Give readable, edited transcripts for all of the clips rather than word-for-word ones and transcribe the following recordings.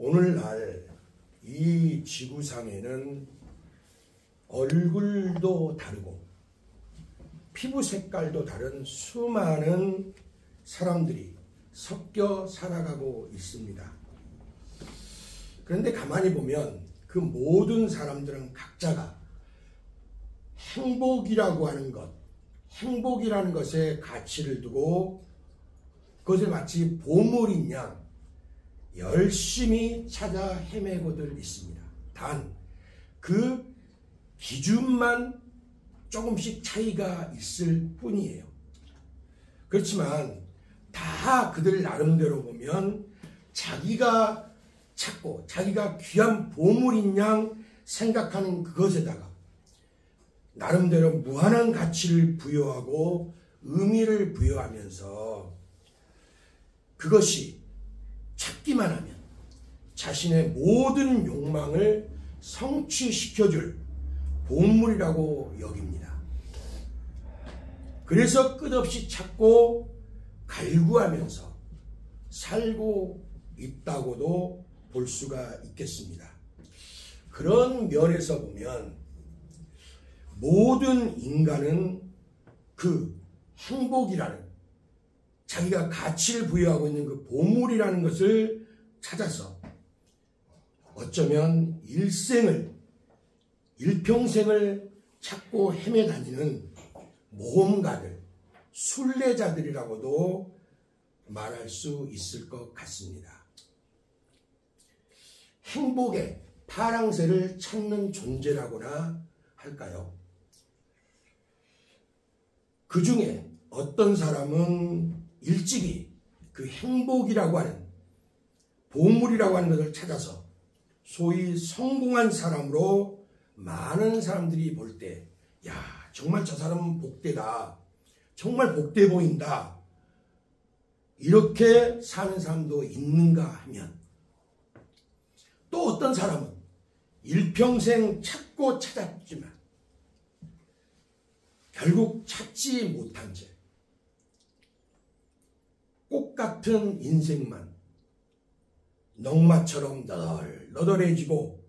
오늘날 이 지구상에는 얼굴도 다르고 피부 색깔도 다른 수많은 사람들이 섞여 살아가고 있습니다. 그런데 가만히 보면 그 모든 사람들은 각자가 행복이라고 하는 것, 행복이라는 것에 가치를 두고 그것을 마치 보물인 양 열심히 찾아 헤매고들 있습니다. 단 그 기준만 조금씩 차이가 있을 뿐이에요. 그렇지만 다 그들 나름대로 보면 자기가 찾고 자기가 귀한 보물인 양 생각하는 그것에다가 나름대로 무한한 가치를 부여하고 의미를 부여하면서 그것이 찾기만 하면 자신의 모든 욕망을 성취시켜줄 보물이라고 여깁니다. 그래서 끝없이 찾고 갈구하면서 살고 있다고도 볼 수가 있겠습니다. 그런 면에서 보면 모든 인간은 그 행복이라는 자기가 가치를 부여하고 있는 그 보물이라는 것을 찾아서 어쩌면 일평생을 찾고 헤매다니는 모험가들, 순례자들이라고도 말할 수 있을 것 같습니다. 행복의 파랑새를 찾는 존재라고나 할까요? 그 중에 어떤 사람은 일찍이 그 행복이라고 하는 보물이라고 하는 것을 찾아서 소위 성공한 사람으로 많은 사람들이 볼 때, 야, 정말 저 사람은 복되다. 정말 복돼 보인다. 이렇게 사는 사람도 있는가 하면 또 어떤 사람은 일평생 찾고 찾았지만 결국 찾지 못한 채 꽃 같은 인생만 넝마처럼 너덜너덜해지고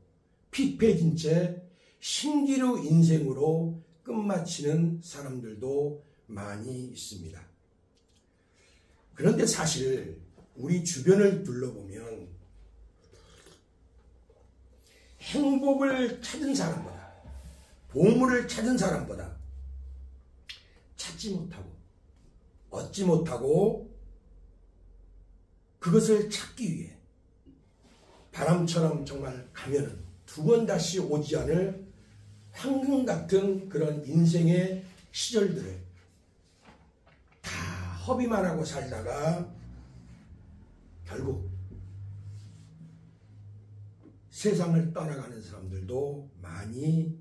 피폐해진 채 신기루 인생으로 끝마치는 사람들도 많이 있습니다. 그런데 사실 우리 주변을 둘러보면 행복을 찾은 사람보다 보물을 찾은 사람보다 찾지 못하고 얻지 못하고 그것을 찾기 위해 바람처럼 정말 가면은 두 번 다시 오지 않을 황금 같은 그런 인생의 시절들을 다 허비만 하고 살다가 결국 세상을 떠나가는 사람들도 많이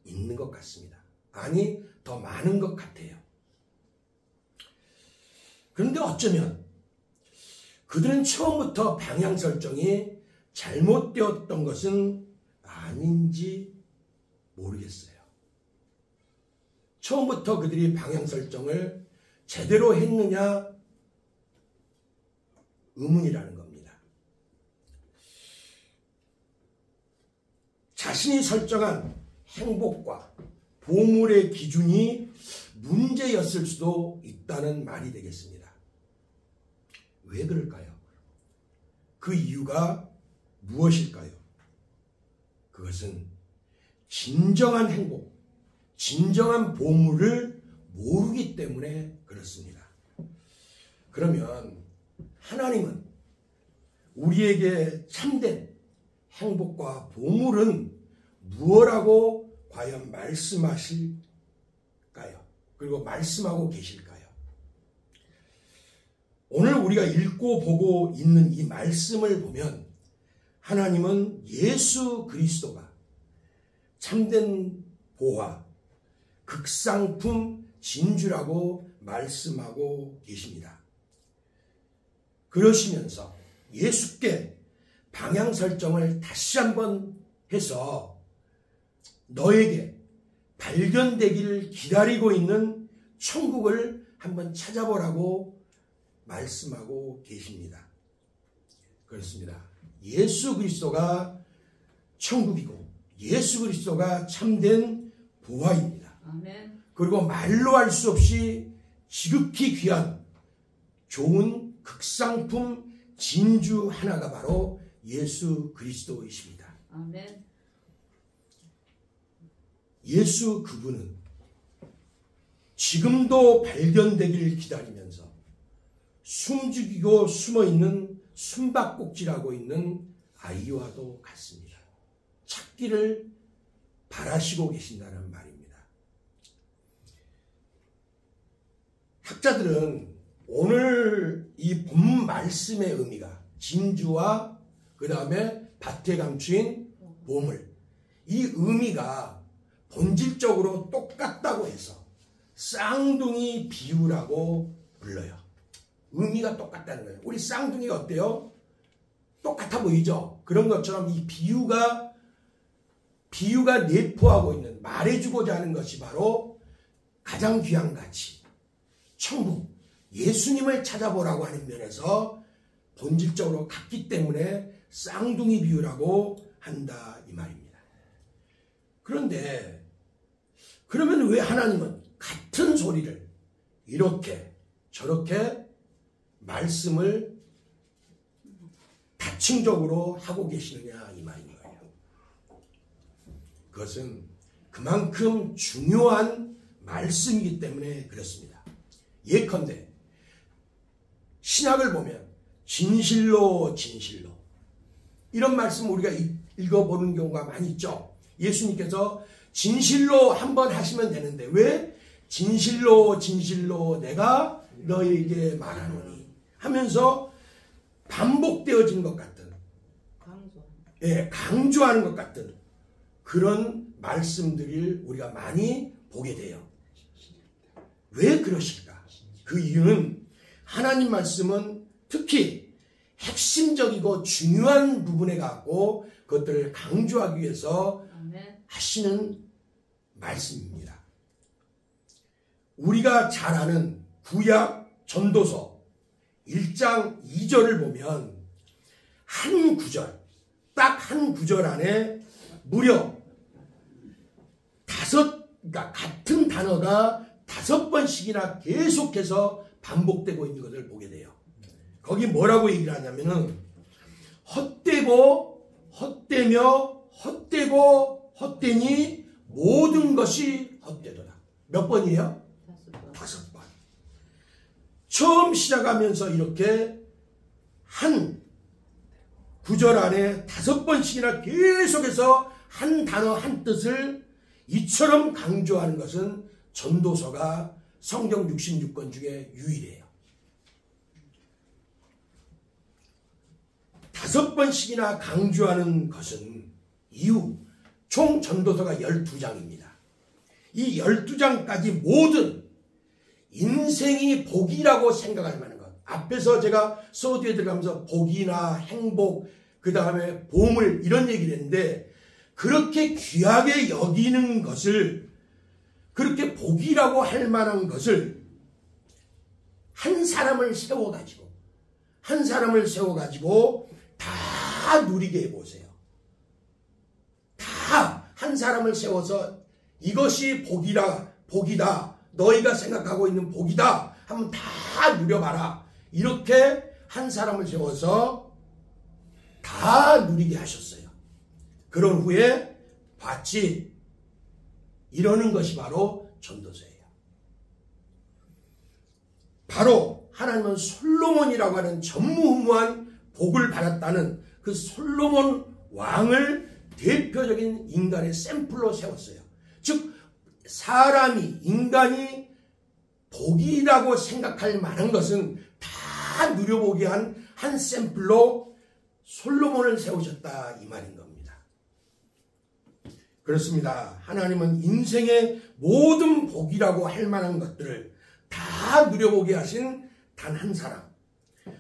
있는 것 같습니다. 아니, 더 많은 것 같아요. 그런데 어쩌면 그들은 처음부터 방향 설정이 잘못되었던 것은 아닌지 모르겠어요. 처음부터 그들이 방향 설정을 제대로 했느냐 의문이라는 겁니다. 자신이 설정한 행복과 보물의 기준이 문제였을 수도 있다는 말이 되겠습니다. 왜 그럴까요? 그 이유가 무엇일까요? 그것은 진정한 행복, 진정한 보물을 모르기 때문에 그렇습니다. 그러면 하나님은 우리에게 참된 행복과 보물은 무엇이라고 과연 말씀하실까요? 그리고 말씀하고 계실까요? 오늘 우리가 읽고 보고 있는 이 말씀을 보면 하나님은 예수 그리스도가 참된 보화, 극상품 진주라고 말씀하고 계십니다. 그러시면서 예수께 방향 설정을 다시 한번 해서 너에게 발견되기를 기다리고 있는 천국을 한번 찾아보라고 말씀하고 계십니다. 그렇습니다. 예수 그리스도가 천국이고 예수 그리스도가 참된 부활입니다. 아멘. 그리고 말로 할 수 없이 지극히 귀한 좋은 극상품 진주 하나가 바로 예수 그리스도이십니다. 아멘. 예수 그분은 지금도 발견되기를 기다리면서 숨죽이고 숨어있는 숨바꼭질하고 있는 아이와도 같습니다. 찾기를 바라시고 계신다는 말입니다. 학자들은 오늘 이 본 말씀의 의미가 진주와 그 다음에 밭에 감추인 보물, 이 의미가 본질적으로 똑같다고 해서 쌍둥이 비유라고 불러요. 의미가 똑같다는 거예요. 우리 쌍둥이가 어때요? 똑같아 보이죠? 그런 것처럼 이 비유가 내포하고 있는, 말해주고자 하는 것이 바로 가장 귀한 가치, 천국, 예수님을 찾아보라고 하는 면에서 본질적으로 같기 때문에 쌍둥이 비유라고 한다 이 말입니다. 그런데 그러면 왜 하나님은 같은 소리를 이렇게 저렇게 말씀을 다층적으로 하고 계시느냐 이 말인 거예요. 그것은 그만큼 중요한 말씀이기 때문에 그렇습니다. 예컨대 신약을 보면 진실로 진실로 이런 말씀 우리가 읽어보는 경우가 많이 있죠. 예수님께서 진실로 한번 하시면 되는데 왜 진실로 진실로 내가 너에게 말하노니 하면서 반복되어진 것 같은, 강조하는 것 같은 그런 말씀들을 우리가 많이 보게 돼요. 왜 그러실까? 그 이유는 하나님 말씀은 특히 핵심적이고 중요한 부분에 갖고 그것들을 강조하기 위해서 하시는 말씀입니다. 우리가 잘 아는 구약 전도서 1장 2절을 보면 한 구절, 딱 한 구절 안에 무려 그러니까 같은 단어가 5번씩이나 계속해서 반복되고 있는 것을 보게 돼요. 거기 뭐라고 얘기를 하냐면은 헛되고 헛되며 헛되고 헛되니 모든 것이 헛되더라. 몇 번이에요? 5번. 처음 시작하면서 이렇게 한 구절 안에 5번씩이나 계속해서 한 단어 한 뜻을 이처럼 강조하는 것은 전도서가 성경 66권 중에 유일해요. 5번씩이나 강조하는 것은 이후 총 전도서가 12장입니다. 이 12장까지 모든 인생이 복이라고 생각할 만한 것, 앞에서 제가 서두에 들어가면서 복이나 행복, 그 다음에 보물 이런 얘기를 했는데 그렇게 귀하게 여기는 것을, 그렇게 복이라고 할 만한 것을 한 사람을 세워가지고 다 누리게 해보세요. 다 한 사람을 세워서 이것이 복이다. 너희가 생각하고 있는 복이다. 하면 다 누려봐라. 이렇게 한 사람을 세워서 다 누리게 하셨어요. 그런 후에 봤지. 이러는 것이 바로 전도서예요. 바로 하나님은 솔로몬이라고 하는 전무후무한 복을 받았다는 그 솔로몬 왕을 대표적인 인간의 샘플로 세웠어요. 즉 인간이 복이라고 생각할 만한 것은 다 누려보게 한 샘플로 솔로몬을 세우셨다 이 말인 겁니다. 그렇습니다. 하나님은 인생의 모든 복이라고 할 만한 것들을 다 누려보게 하신 단 한 사람,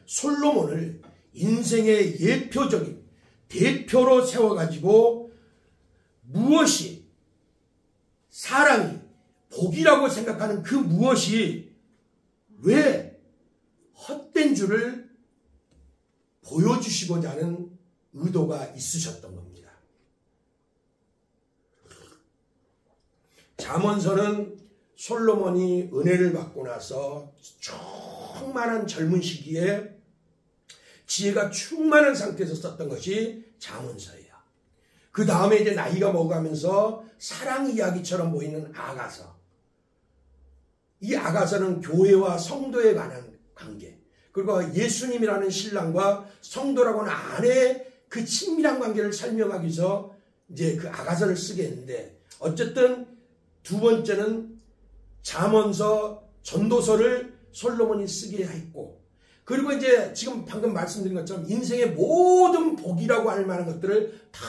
솔로몬을 인생의 예표적인 대표로 세워가지고 무엇이 사람이 복이라고 생각하는 그 무엇이 왜 헛된 줄을 보여주시고자 하는 의도가 있으셨던 겁니다. 잠언서는 솔로몬이 은혜를 받고 나서 충만한 젊은 시기에 지혜가 충만한 상태에서 썼던 것이 잠언서예요. 그 다음에 이제 나이가 먹어가면서 사랑 이야기처럼 보이는 아가서. 이 아가서는 교회와 성도에 관한 관계, 그리고 예수님이라는 신랑과 성도라고 하는 아내의 그 친밀한 관계를 설명하기 위해서 이제 그 아가서를 쓰게 했는데, 어쨌든 두 번째는 잠언서, 전도서를 솔로몬이 쓰게 했고, 그리고 이제 지금 방금 말씀드린 것처럼 인생의 모든 복이라고 할 만한 것들을 다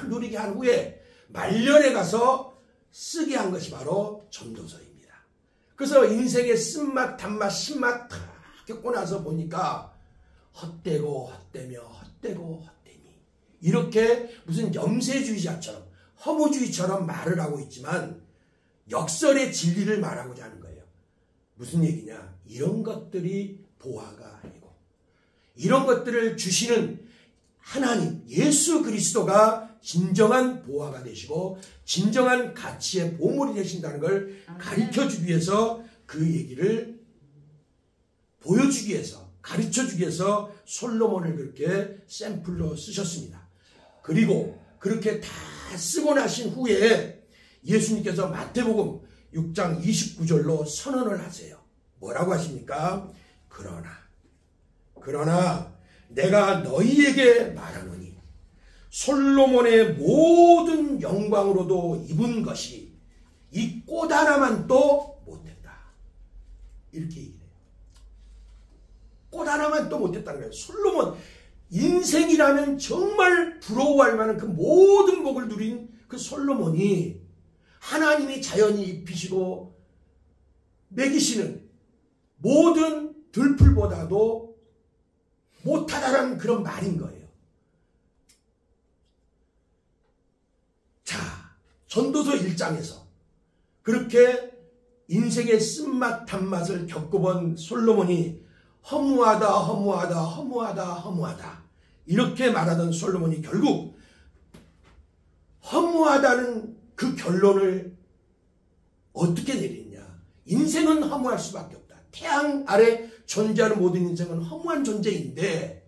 누리게 한 후에 말년에 가서 쓰게 한 것이 바로 전도서입니다. 그래서 인생의 쓴맛, 단맛, 신맛 다 겪고 나서 보니까 헛되고 헛되며 헛되고 헛되미, 이렇게 무슨 염세주의자처럼 허무주의처럼 말을 하고 있지만 역설의 진리를 말하고자 하는 거예요. 무슨 얘기냐? 이런 것들이 보화가 아니고, 이런 것들을 주시는 하나님 예수 그리스도가 진정한 보화가 되시고 진정한 가치의 보물이 되신다는 걸 가르쳐주기 위해서, 그 얘기를 보여주기 위해서, 가르쳐주기 위해서 솔로몬을 그렇게 샘플로 쓰셨습니다. 그리고 그렇게 다 쓰고 나신 후에 예수님께서 마태복음 6장 29절로 선언을 하세요. 뭐라고 하십니까? 그러나 내가 너희에게 말하노니 솔로몬의 모든 영광으로도 입은 것이 이 꽃 하나만 또 못했다. 이렇게 얘기해요. 꽃 하나만 또 못했다는 거예요. 솔로몬 인생이라면 정말 부러워할 만한 그 모든 복을 누린 그 솔로몬이 하나님이 자연히 입히시고 먹이시는 모든 들풀보다도 못하다라는 그런 말인 거예요. 자, 전도서 1장에서 그렇게 인생의 쓴맛 단맛을 겪어본 솔로몬이 허무하다 이렇게 말하던 솔로몬이 결국 허무하다는 그 결론을 어떻게 내리냐? 인생은 허무할 수밖에 없다. 태양 아래 존재하는 모든 인생은 허무한 존재인데,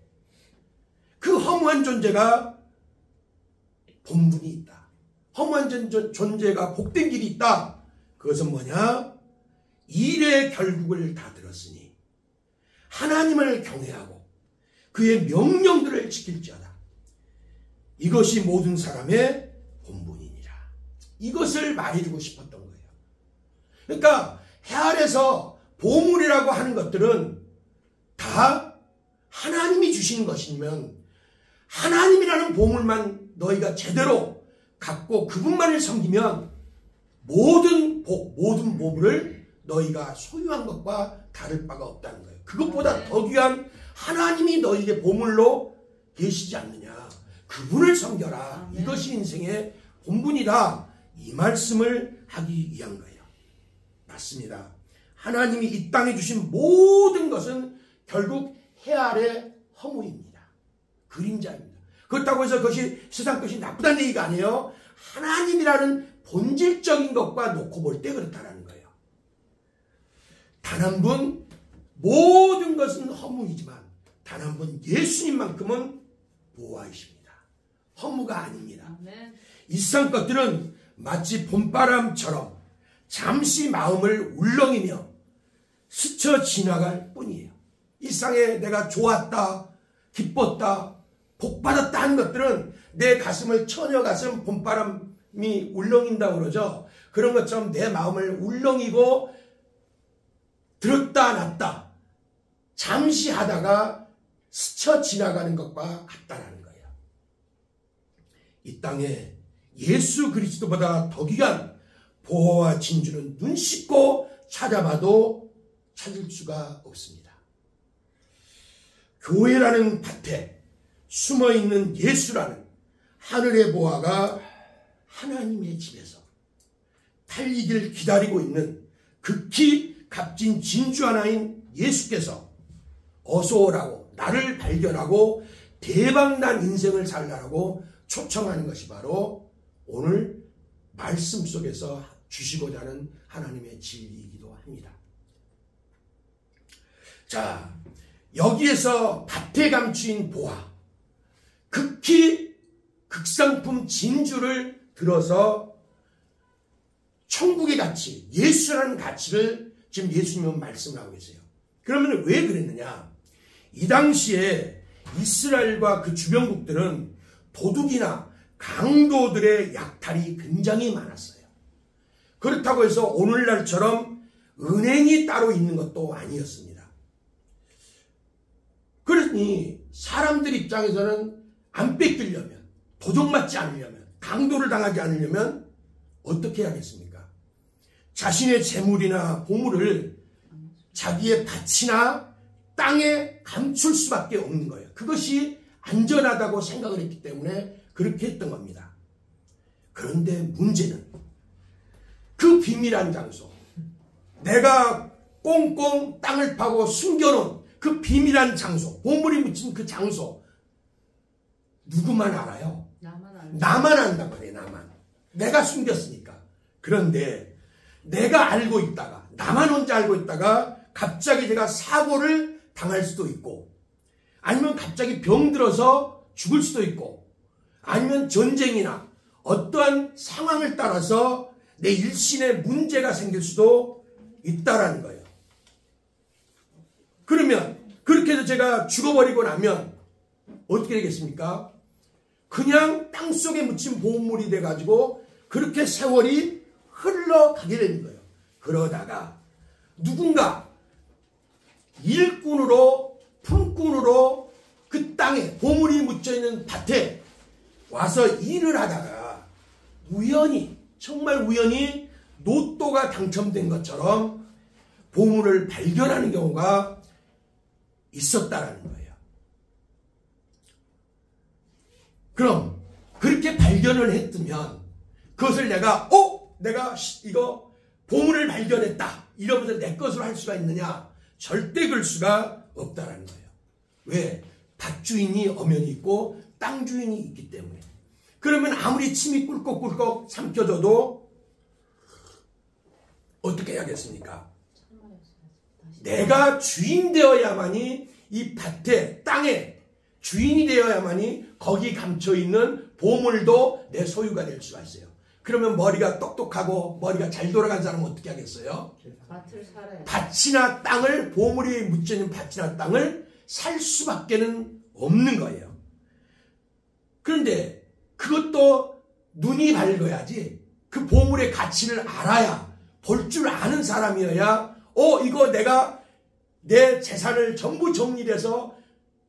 그 허무한 존재가 본분이 있다. 허무한 존재가 복된 길이 있다. 그것은 뭐냐? 일의 결국을 다 들었으니 하나님을 경외하고 그의 명령들을 지킬지어다. 이것이 모든 사람의 본분이니라. 이것을 말해주고 싶었던 거예요. 그러니까 해 아래서 보물이라고 하는 것들은 다 하나님이 주신 것이면 하나님이라는 보물만 너희가 제대로 갖고 그분만을 섬기면 모든 복, 모든 보물을 너희가 소유한 것과 다를 바가 없다는 거예요. 그것보다 더 귀한 하나님이 너희에게 보물로 계시지 않느냐. 그분을 섬겨라. 이것이 인생의 본분이다. 이 말씀을 하기 위한 거예요. 맞습니다. 하나님이 이 땅에 주신 모든 것은 결국 해 아래 허무입니다. 그림자입니다. 그렇다고 해서 그것이 세상 것이 나쁘다는 얘기가 아니에요. 하나님이라는 본질적인 것과 놓고 볼 때 그렇다는 거예요. 단 한 분, 모든 것은 허무이지만 단 한 분 예수님만큼은 보화이십니다. 허무가 아닙니다. 이 세상 것들은 마치 봄바람처럼 잠시 마음을 울렁이며 스쳐 지나갈 뿐이에요. 일상에 내가 좋았다, 기뻤다, 복받았다 하는 것들은 내 가슴을 처녀 가슴 봄바람이 울렁인다고 그러죠. 그런 것처럼 내 마음을 울렁이고 들었다 놨다 잠시 하다가 스쳐 지나가는 것과 같다라는 거예요. 이 땅에 예수 그리스도보다 더 귀한 보호와 진주는 눈 씻고 찾아봐도 찾을 수가 없습니다. 교회라는 밭에 숨어있는 예수라는 하늘의 보화가 하나님의 집에서 팔리길 기다리고 있는 극히 값진 진주 하나인 예수께서 어서 오라고 나를 발견하고 대박난 인생을 살라고 초청하는 것이 바로 오늘 말씀 속에서 주시고자 하는 하나님의 진리이기도 합니다. 자, 여기에서 밭에 감추인 보화, 극히 극상품 진주를 들어서 천국의 가치, 예수라는 가치를 지금 예수님은 말씀을 하고 계세요. 그러면 왜 그랬느냐? 이 당시에 이스라엘과 그 주변국들은 도둑이나 강도들의 약탈이 굉장히 많았어요. 그렇다고 해서 오늘날처럼 은행이 따로 있는 것도 아니었습니다. 그러니 사람들 입장에서는 안 뺏기려면, 도둑맞지 않으려면, 강도를 당하지 않으려면 어떻게 해야겠습니까? 자신의 재물이나 보물을 자기의 밭이나 땅에 감출 수밖에 없는 거예요. 그것이 안전하다고 생각을 했기 때문에 그렇게 했던 겁니다. 그런데 문제는 그 비밀한 장소, 내가 꽁꽁 땅을 파고 숨겨놓은 그 비밀한 장소, 보물이 묻힌 그 장소, 누구만 알아요? 나만 안단 말이에요. 나만. 내가 숨겼으니까. 그런데 내가 알고 있다가, 나만 혼자 알고 있다가 갑자기 제가 사고를 당할 수도 있고, 아니면 갑자기 병들어서 죽을 수도 있고, 아니면 전쟁이나 어떠한 상황을 따라서 내 일신에 문제가 생길 수도 있다라는 거예요. 그러면 그렇게 해서 제가 죽어버리고 나면 어떻게 되겠습니까? 그냥 땅속에 묻힌 보물이 돼가지고 그렇게 세월이 흘러가게 되는 거예요. 그러다가 누군가 일꾼으로, 품꾼으로 그 땅에 보물이 묻혀있는 밭에 와서 일을 하다가 우연히, 정말 우연히 로또가 당첨된 것처럼 보물을 발견하는 경우가 있었다라는 거예요. 그럼 그렇게 발견을 했으면 그것을 내가 이거 보물을 발견했다 이러면서 내 것으로 할 수가 있느냐? 절대 그럴 수가 없다라는 거예요. 왜? 밭주인이 엄연히 있고 땅 주인이 있기 때문에. 그러면 아무리 침이 꿀꺽꿀꺽 삼켜져도 어떻게 해야겠습니까? 내가 주인 되어야만이 이 밭에, 땅에 주인이 되어야만이 거기 감춰있는 보물도 내 소유가 될 수가 있어요. 그러면 머리가 똑똑하고 머리가 잘 돌아간 사람은 어떻게 하겠어요? 밭을 살아야 밭이나 땅을, 보물이 묻혀있는 밭이나 땅을 살 수밖에는 없는 거예요. 그런데 그것도 눈이 밝아야지, 그 보물의 가치를 알아야, 볼 줄 아는 사람이어야 이거 내가 내 재산을 전부 정리해서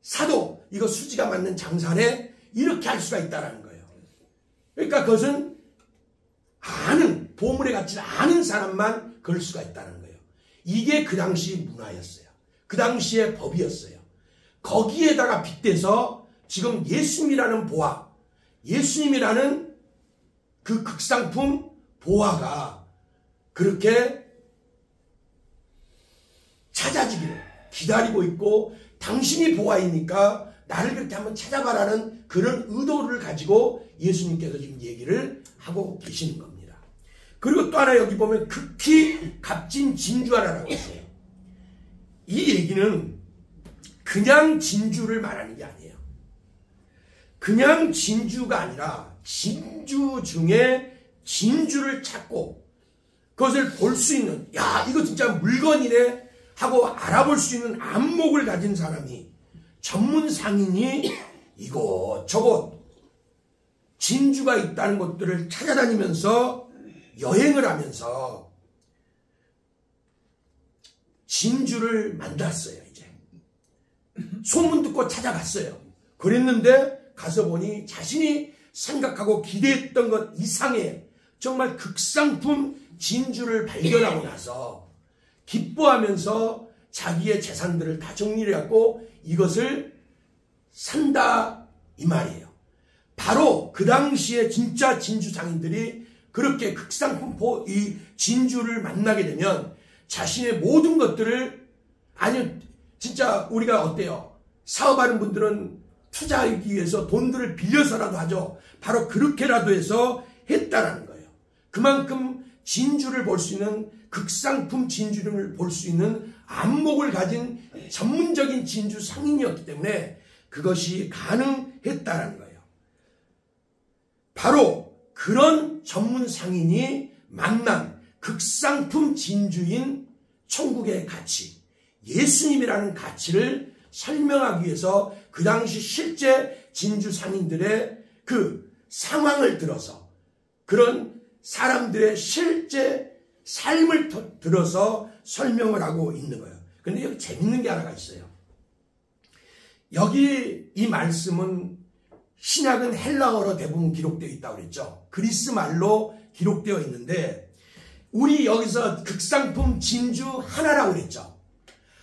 사도 이거 수지가 맞는 장사네 이렇게 할 수가 있다는 거예요. 그러니까 그것은 아는, 보물의 가치를 아는 사람만 그럴 수가 있다는 거예요. 이게 그 당시 문화였어요. 그 당시의 법이었어요. 거기에다가 빗대서 지금 예수님이라는 보화, 예수님이라는 그 극상품 보화가 그렇게 찾아지기를 기다리고 있고, 당신이 보화이니까 나를 그렇게 한번 찾아봐라는 그런 의도를 가지고 예수님께서 지금 얘기를 하고 계시는 겁니다. 그리고 또 하나 여기 보면 극히 값진 진주 하나라고 했어요. 이 얘기는 그냥 진주를 말하는 게 아니에요. 그냥 진주가 아니라 진주 중에 진주를 찾고 그것을 볼 수 있는, 야, 이거 진짜 물건이네 하고 알아볼 수 있는 안목을 가진 사람이, 전문 상인이 이곳저곳 진주가 있다는 곳들을 찾아다니면서 여행을 하면서 진주를 만났어요. 이제 소문 듣고 찾아갔어요. 그랬는데 가서 보니 자신이 생각하고 기대했던 것 이상의 정말 극상품 진주를 발견하고 나서 기뻐하면서 자기의 재산들을 다 정리를 해갖고 이것을 산다 이 말이에요. 바로 그 당시에 진짜 진주 상인들이 그렇게 극상품 이 진주를 만나게 되면 자신의 모든 것들을, 아니 진짜 우리가 어때요? 사업하는 분들은 투자하기 위해서 돈들을 빌려서라도 하죠. 바로 그렇게라도 해서 했다라는 거예요. 그만큼 진주를 볼 수 있는, 극상품 진주를 볼 수 있는 안목을 가진 전문적인 진주 상인이었기 때문에 그것이 가능했다라는 거예요. 바로 그런 전문 상인이 만난 극상품 진주인 천국의 가치, 예수님이라는 가치를 설명하기 위해서 그 당시 실제 진주 상인들의 그 상황을 들어서, 그런 사람들의 실제 삶을 들어서 설명을 하고 있는 거예요. 그런데 여기 재밌는 게 하나가 있어요. 여기 이 말씀은 신약은 헬라어로 대부분 기록되어 있다고 그랬죠. 그리스 말로 기록되어 있는데 우리 여기서 극상품 진주 하나라고 그랬죠.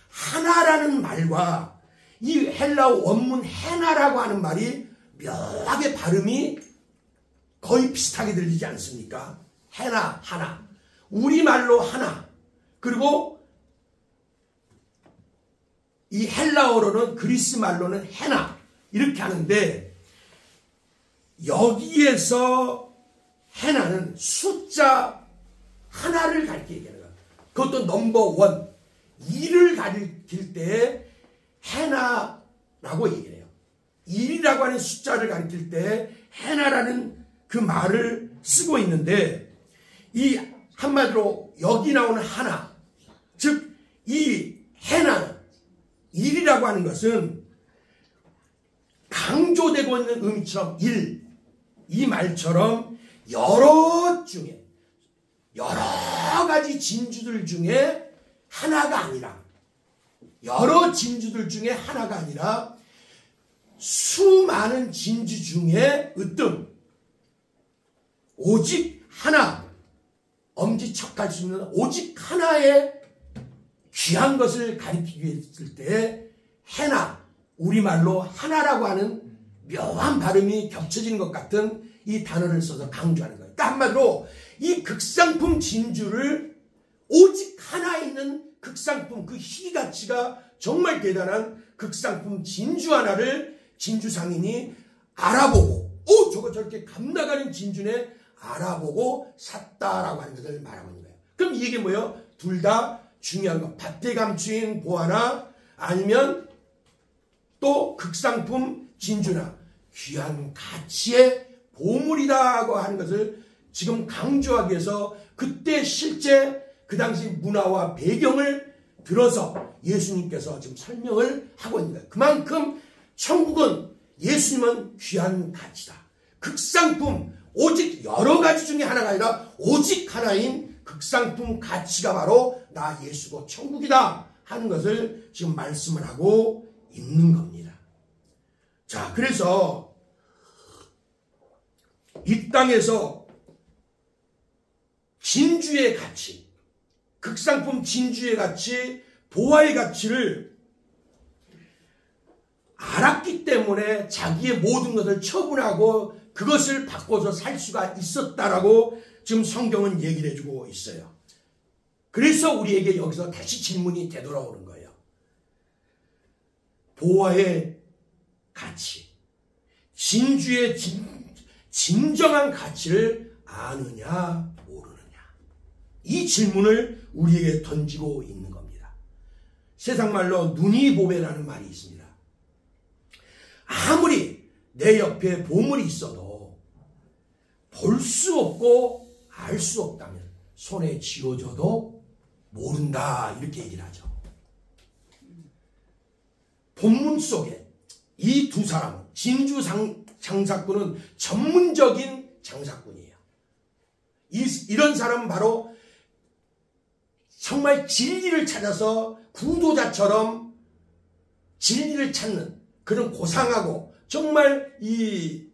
하나라는 말과 이 헬라어 원문 헤나라고 하는 말이 묘하게 발음이 거의 비슷하게 들리지 않습니까? 헤나, 하나. 우리말로 하나. 그리고 이 헬라어로는, 그리스 말로는 헤나. 이렇게 하는데 여기에서 헤나는 숫자 하나를 가리키게 되는 거예요. 그것도 넘버 원. 2를 가리킬 때 헤나라고 얘기를 해요. 1이라고 하는 숫자를 가리킬 때 헤나라는 그 말을 쓰고 있는데, 이 한마디로 여기 나오는 하나, 즉 이 헤나는 1이라고 하는 것은 강조되고 있는 의미처럼 1, 이 말처럼 여러 중에, 여러 가지 진주들 중에 하나가 아니라, 여러 진주들 중에 하나가 아니라 수많은 진주 중에 으뜸 오직 하나, 엄지척할 수 있는 오직 하나의 귀한 것을 가리키기 위해 했을 때 헤나, 우리말로 하나라고 하는 묘한 발음이 겹쳐지는 것 같은 이 단어를 써서 강조하는 거예요. 그러니까 한마디로 이 극상품 진주를, 오직 하나 있는 극상품, 그 희가치가 정말 대단한 극상품 진주 하나를 진주 상인이 알아보고, 저거 저렇게 값나가는 진주네, 알아보고 샀다라고 하는 것을 말하고 있는 거예요. 그럼 이게 뭐예요? 둘 다 중요한 거. 밭에 감추인 보화나 아니면 또 극상품 진주나 귀한 가치의 보물이다고 하는 것을 지금 강조하기 위해서 그때 실제 그 당시 문화와 배경을 들어서 예수님께서 지금 설명을 하고 있는 거예요. 그만큼 천국은, 예수님은 귀한 가치다. 극상품, 오직 여러 가지 중에 하나가 아니라 오직 하나인 극상품 가치가 바로 나 예수고 천국이다 하는 것을 지금 말씀을 하고 있는 겁니다. 자, 그래서 이 땅에서 진주의 가치, 극상품 진주의 가치, 보화의 가치를 알았기 때문에 자기의 모든 것을 처분하고 그것을 바꿔서 살 수가 있었다라고 지금 성경은 얘기를 해주고 있어요. 그래서 우리에게 여기서 다시 질문이 되돌아오는 거예요. 보화의 가치, 진주의 진정한 가치를 아느냐 모르느냐, 이 질문을 우리에게 던지고 있는 겁니다. 세상 말로 눈이 보배라는 말이 있습니다. 아무리 내 옆에 보물이 있어도 볼 수 없고 알 수 없다면 손에 쥐어줘도 모른다, 이렇게 얘기를 하죠. 본문 속에 이 두 사람은, 진주 장사꾼은 전문적인 장사꾼이에요. 이런 사람은 바로 정말 진리를 찾아서 구도자처럼 진리를 찾는 그런 고상하고 정말 이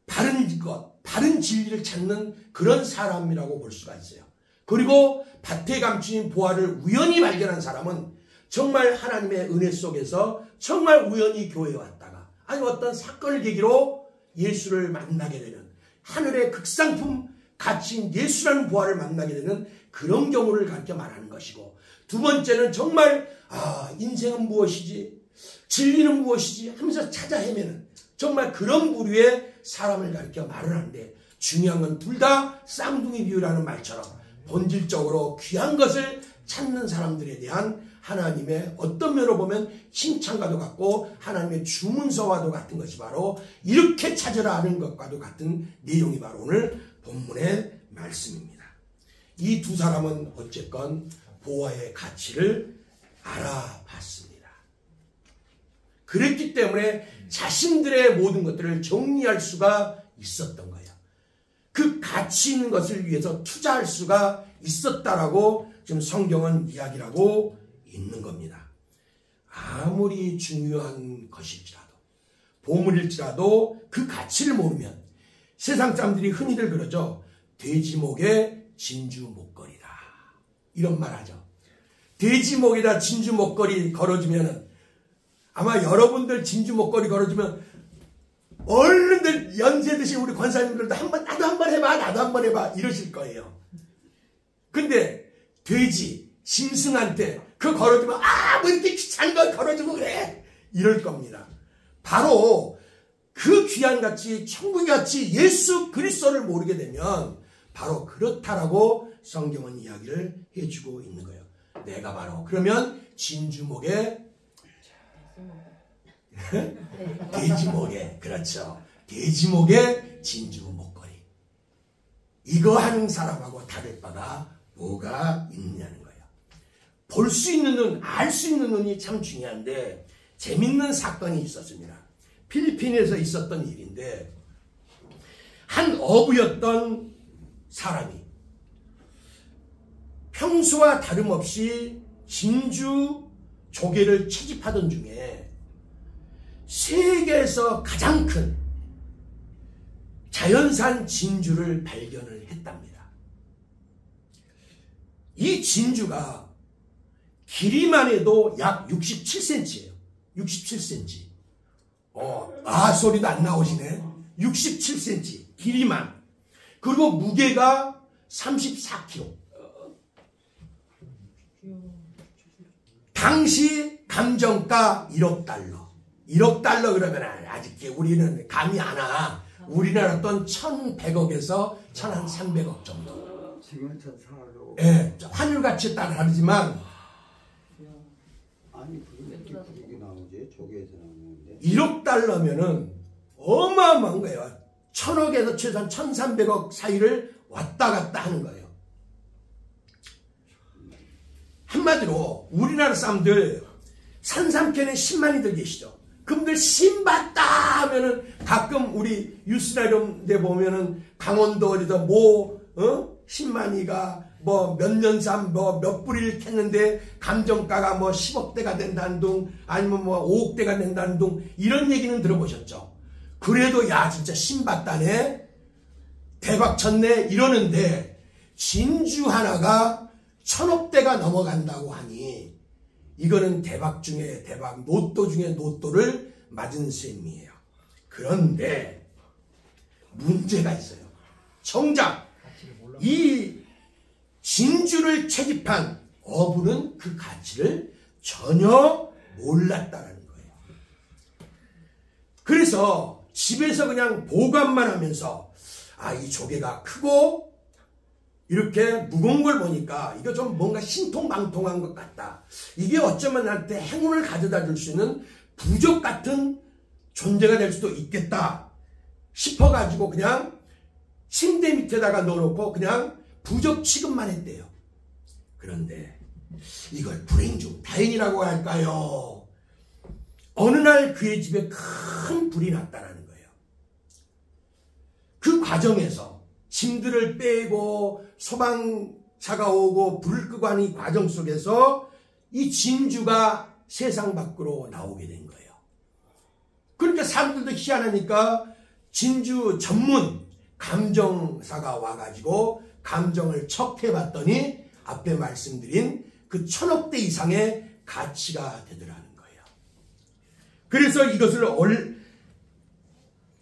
바른 것, 바른 진리를 찾는 그런 사람이라고 볼 수가 있어요. 그리고 밭에 감추인 보화를 우연히 발견한 사람은 정말 하나님의 은혜 속에서 정말 우연히 교회에 왔다가 아니 어떤 사건을 계기로 예수를 만나게 되는, 하늘의 극상품 가치인 예수라는 보화를 만나게 되는 그런 경우를 가르쳐 말하는 것이고, 두 번째는 정말 인생은 무엇이지? 진리는 무엇이지 하면서 찾아 헤매는 정말 그런 부류의 사람을 가리켜 말을 하는데, 중요한 건 둘 다 쌍둥이 비유라는 말처럼 본질적으로 귀한 것을 찾는 사람들에 대한 하나님의 어떤 면으로 보면 칭찬과도 같고 하나님의 주문서와도 같은 것이 바로 이렇게 찾으라 하는 것과도 같은 내용이 바로 오늘 본문의 말씀입니다. 이 두 사람은 어쨌건 보화의 가치를 알아봤습니다. 그랬기 때문에 자신들의 모든 것들을 정리할 수가 있었던 거예요. 그 가치 있는 것을 위해서 투자할 수가 있었다라고 지금 성경은 이야기를 하고 있는 겁니다. 아무리 중요한 것일지라도, 보물일지라도 그 가치를 모르면 세상 사람들이 흔히들 그러죠. 돼지목에 진주 목걸이다, 이런 말 하죠. 돼지목에다 진주 목걸이 걸어주면은, 아마 여러분들 진주 목걸이 걸어주면 얼른들 연세드신 우리 권사님들도 나도 한번 해봐, 나도 한번 해봐 이러실 거예요. 근데 돼지 짐승한테 그거 걸어주면 뭐 이렇게 귀찮은 걸 걸어주고 그래 이럴 겁니다. 바로 그 귀한 가치, 천국의 가치 예수 그리스도를 모르게 되면 바로 그렇다라고 성경은 이야기를 해주고 있는 거예요. 내가 바로 그러면 진주목에 돼지목에, 그렇죠, 돼지목에 진주 목걸이, 이거 하는 사람하고 다를 바가 뭐가 있느냐는 거예요. 볼 수 있는 눈, 알 수 있는 눈이 참 중요한데, 재밌는 사건이 있었습니다. 필리핀에서 있었던 일인데, 한 어부였던 사람이 평소와 다름없이 진주 조개를 채집하던 중에 세계에서 가장 큰 자연산 진주를 발견을 했답니다. 이 진주가 길이만 해도 약 67cm예요. 67cm. 소리도 안 나오시네. 67cm 길이만. 그리고 무게가 34kg. 당시 감정가 1억 달러. 1억 달러 그러면 아직 우리는 감이 안 와. 우리나라 돈 1,100억에서 1,300억 정도. 지금은 1,400억. 예, 환율 가치에 따라 다르지만. 아니, 그게 얘기 나오지? 조개에서 나오는데. 1억 달러면은 어마어마한 거예요. 1,000억에서 최소한 1,300억 사이를 왔다 갔다 하는 거예요. 한마디로 우리나라 사람들 산삼캔에 10만이들 계시죠. 그분들 신봤다 하면은 가끔 우리 뉴스나 이런 데 보면은 강원도 어디서 10만이가 몇 년산 몇 뿌리를 캤는데 감정가가 10억대가 된다는 둥, 아니면 5억대가 된다는 둥, 이런 얘기는 들어보셨죠. 그래도 야 진짜 신봤다네, 대박 쳤네 이러는데, 진주 하나가 1,000억대가 넘어간다고 하니 이거는 대박 중에 대박, 로또 중에 로또를 맞은 셈이에요. 그런데 문제가 있어요. 정작 이 진주를 채집한 어부는 그 가치를 전혀 몰랐다는 거예요. 그래서 집에서 그냥 보관만 하면서 이 조개가 크고 이렇게 무거운 걸 보니까 이거 좀 뭔가 신통방통한 것 같다. 이게 어쩌면 나한테 행운을 가져다 줄 수 있는 부적 같은 존재가 될 수도 있겠다 싶어가지고 그냥 침대 밑에다가 넣어놓고 그냥 부적 취급만 했대요. 그런데 이걸 불행 중 다행이라고 할까요? 어느 날 그의 집에 큰 불이 났다는 거예요. 그 과정에서 짐들을 빼고 소방차가 오고 불을 끄고 하는 이 과정 속에서 이 진주가 세상 밖으로 나오게 된 거예요. 그러니까 사람들도 희한하니까 진주 전문 감정사가 와가지고 감정을 척해봤더니 앞에 말씀드린 그 1,000억대 이상의 가치가 되더라는 거예요. 그래서 이것을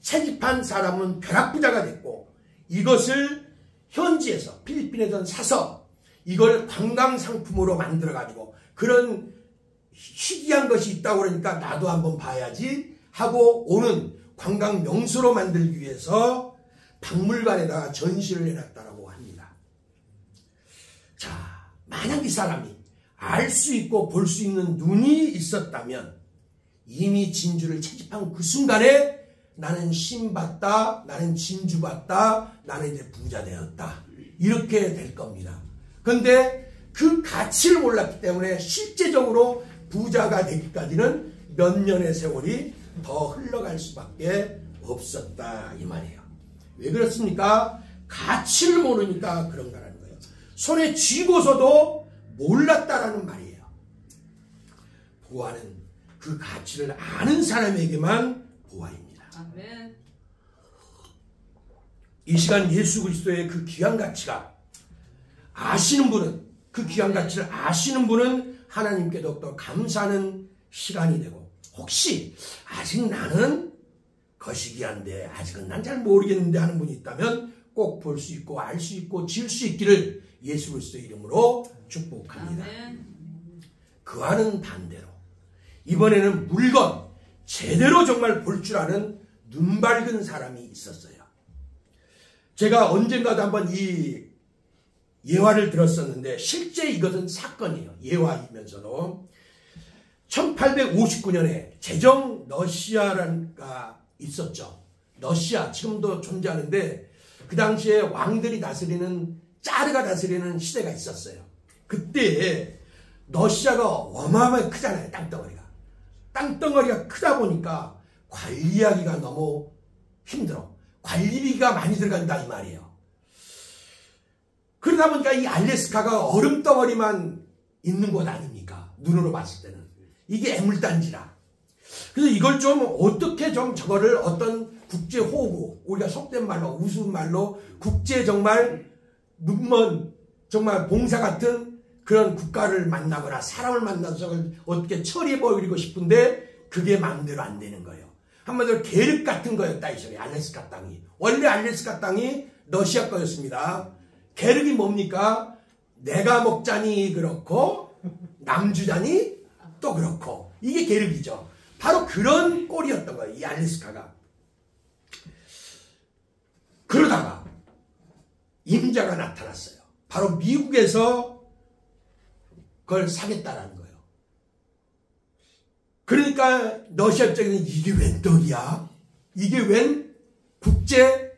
채집한 사람은 벼락부자가 됐고, 이것을 현지에서 필리핀에서 사서 이걸 관광상품으로 만들어가지고 그런 희귀한 것이 있다고 그러니까 나도 한번 봐야지 하고 오는 관광 명소로 만들기 위해서 박물관에다가 전시를 해놨다라고 합니다. 자, 만약 이 사람이 알 수 있고 볼 수 있는 눈이 있었다면 이미 진주를 채집한 그 순간에 나는 신받다, 나는 진주받다, 나는 이제 부자 되었다. 이렇게 될 겁니다. 그런데 그 가치를 몰랐기 때문에 실제적으로 부자가 되기까지는 몇 년의 세월이 더 흘러갈 수밖에 없었다 이 말이에요. 왜 그렇습니까? 가치를 모르니까 그런 거라는 거예요. 손에 쥐고서도 몰랐다라는 말이에요. 보화는 그 가치를 아는 사람에게만 보화입니다. 아멘. 이 시간 예수 그리스도의 그 귀한 가치가 아시는 분은, 그 귀한 가치를 아시는 분은 하나님께 더욱더 감사하는 시간이 되고, 혹시 아직 나는 거시기한데 아직은 난 잘 모르겠는데 하는 분이 있다면 꼭 볼 수 있고 알 수 있고 질 수 있기를 예수 그리스도의 이름으로 축복합니다. 아멘. 그와는 반대로 이번에는 물건 제대로 정말 볼 줄 아는 눈 밝은 사람이 있었어요. 제가 언젠가도 한번 이 예화를 들었었는데 실제 이것은 사건이에요. 예화이면서도 1859년에 제정 러시아라는 가 있었죠. 러시아 지금도 존재하는데 그 당시에 왕들이 다스리는 짜르가 다스리는 시대가 있었어요. 그때 러시아가 어마어마하게 크잖아요. 땅덩어리가. 땅덩어리가 크다 보니까 관리하기가 너무 힘들어. 관리비가 많이 들어간다 이 말이에요. 그러다 보니까 이 알래스카가 얼음덩어리만 있는 곳 아닙니까? 눈으로 봤을 때는. 이게 애물단지라. 그래서 이걸 좀 어떻게 좀 저거를 어떤 국제호구, 우리가 속된 말로 우스운 말로 국제 정말 눈먼 정말 봉사 같은 그런 국가를 만나거나 사람을 만나서 저걸 어떻게 처리해버리고 싶은데 그게 마음대로 안 되는 거예요. 한마디로 계륵 같은 거였다 이 소리. 알래스카 땅이. 원래 알래스카 땅이 러시아 거였습니다. 계륵이 뭡니까? 내가 먹자니 그렇고 남주자니 또 그렇고 이게 계륵이죠. 바로 그런 꼴이었던 거예요. 이 알래스카가. 그러다가 임자가 나타났어요. 바로 미국에서 그걸 사겠다라는 거예요. 그러니까 러시아 입장에서는 이게 웬 떡이야? 이게 웬 국제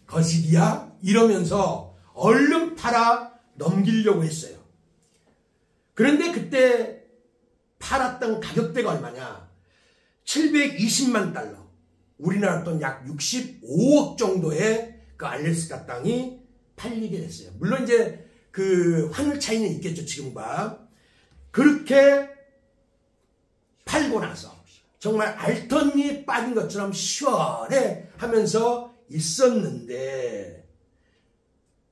거시기야? 이러면서 얼른 팔아 넘기려고 했어요. 그런데 그때 팔았던 가격대가 얼마냐? 720만 달러. 우리나라 돈 약 65억 정도의 그 알래스카 땅이 팔리게 됐어요. 물론 이제 그 환율 차이는 있겠죠, 지금과. 그렇게 팔고 나서 정말 알턴이 빠진 것처럼 시원해 하면서 있었는데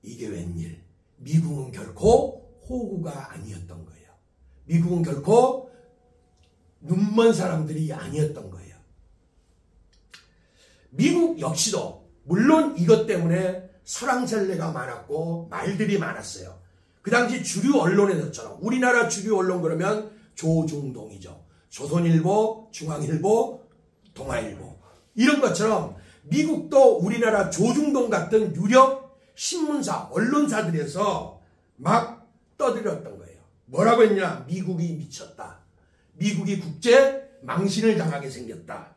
이게 웬일? 미국은 결코 호구가 아니었던 거예요. 미국은 결코 눈먼 사람들이 아니었던 거예요. 미국 역시도 물론 이것 때문에 설왕설래가 많았고 말들이 많았어요. 그 당시 주류 언론에서처럼 우리나라 주류 언론 그러면 조중동이죠. 조선일보, 중앙일보, 동아일보 이런 것처럼 미국도 우리나라 조중동 같은 유력 신문사, 언론사들에서 막 떠들었던 거예요. 뭐라고 했냐? 미국이 미쳤다. 미국이 국제 망신을 당하게 생겼다.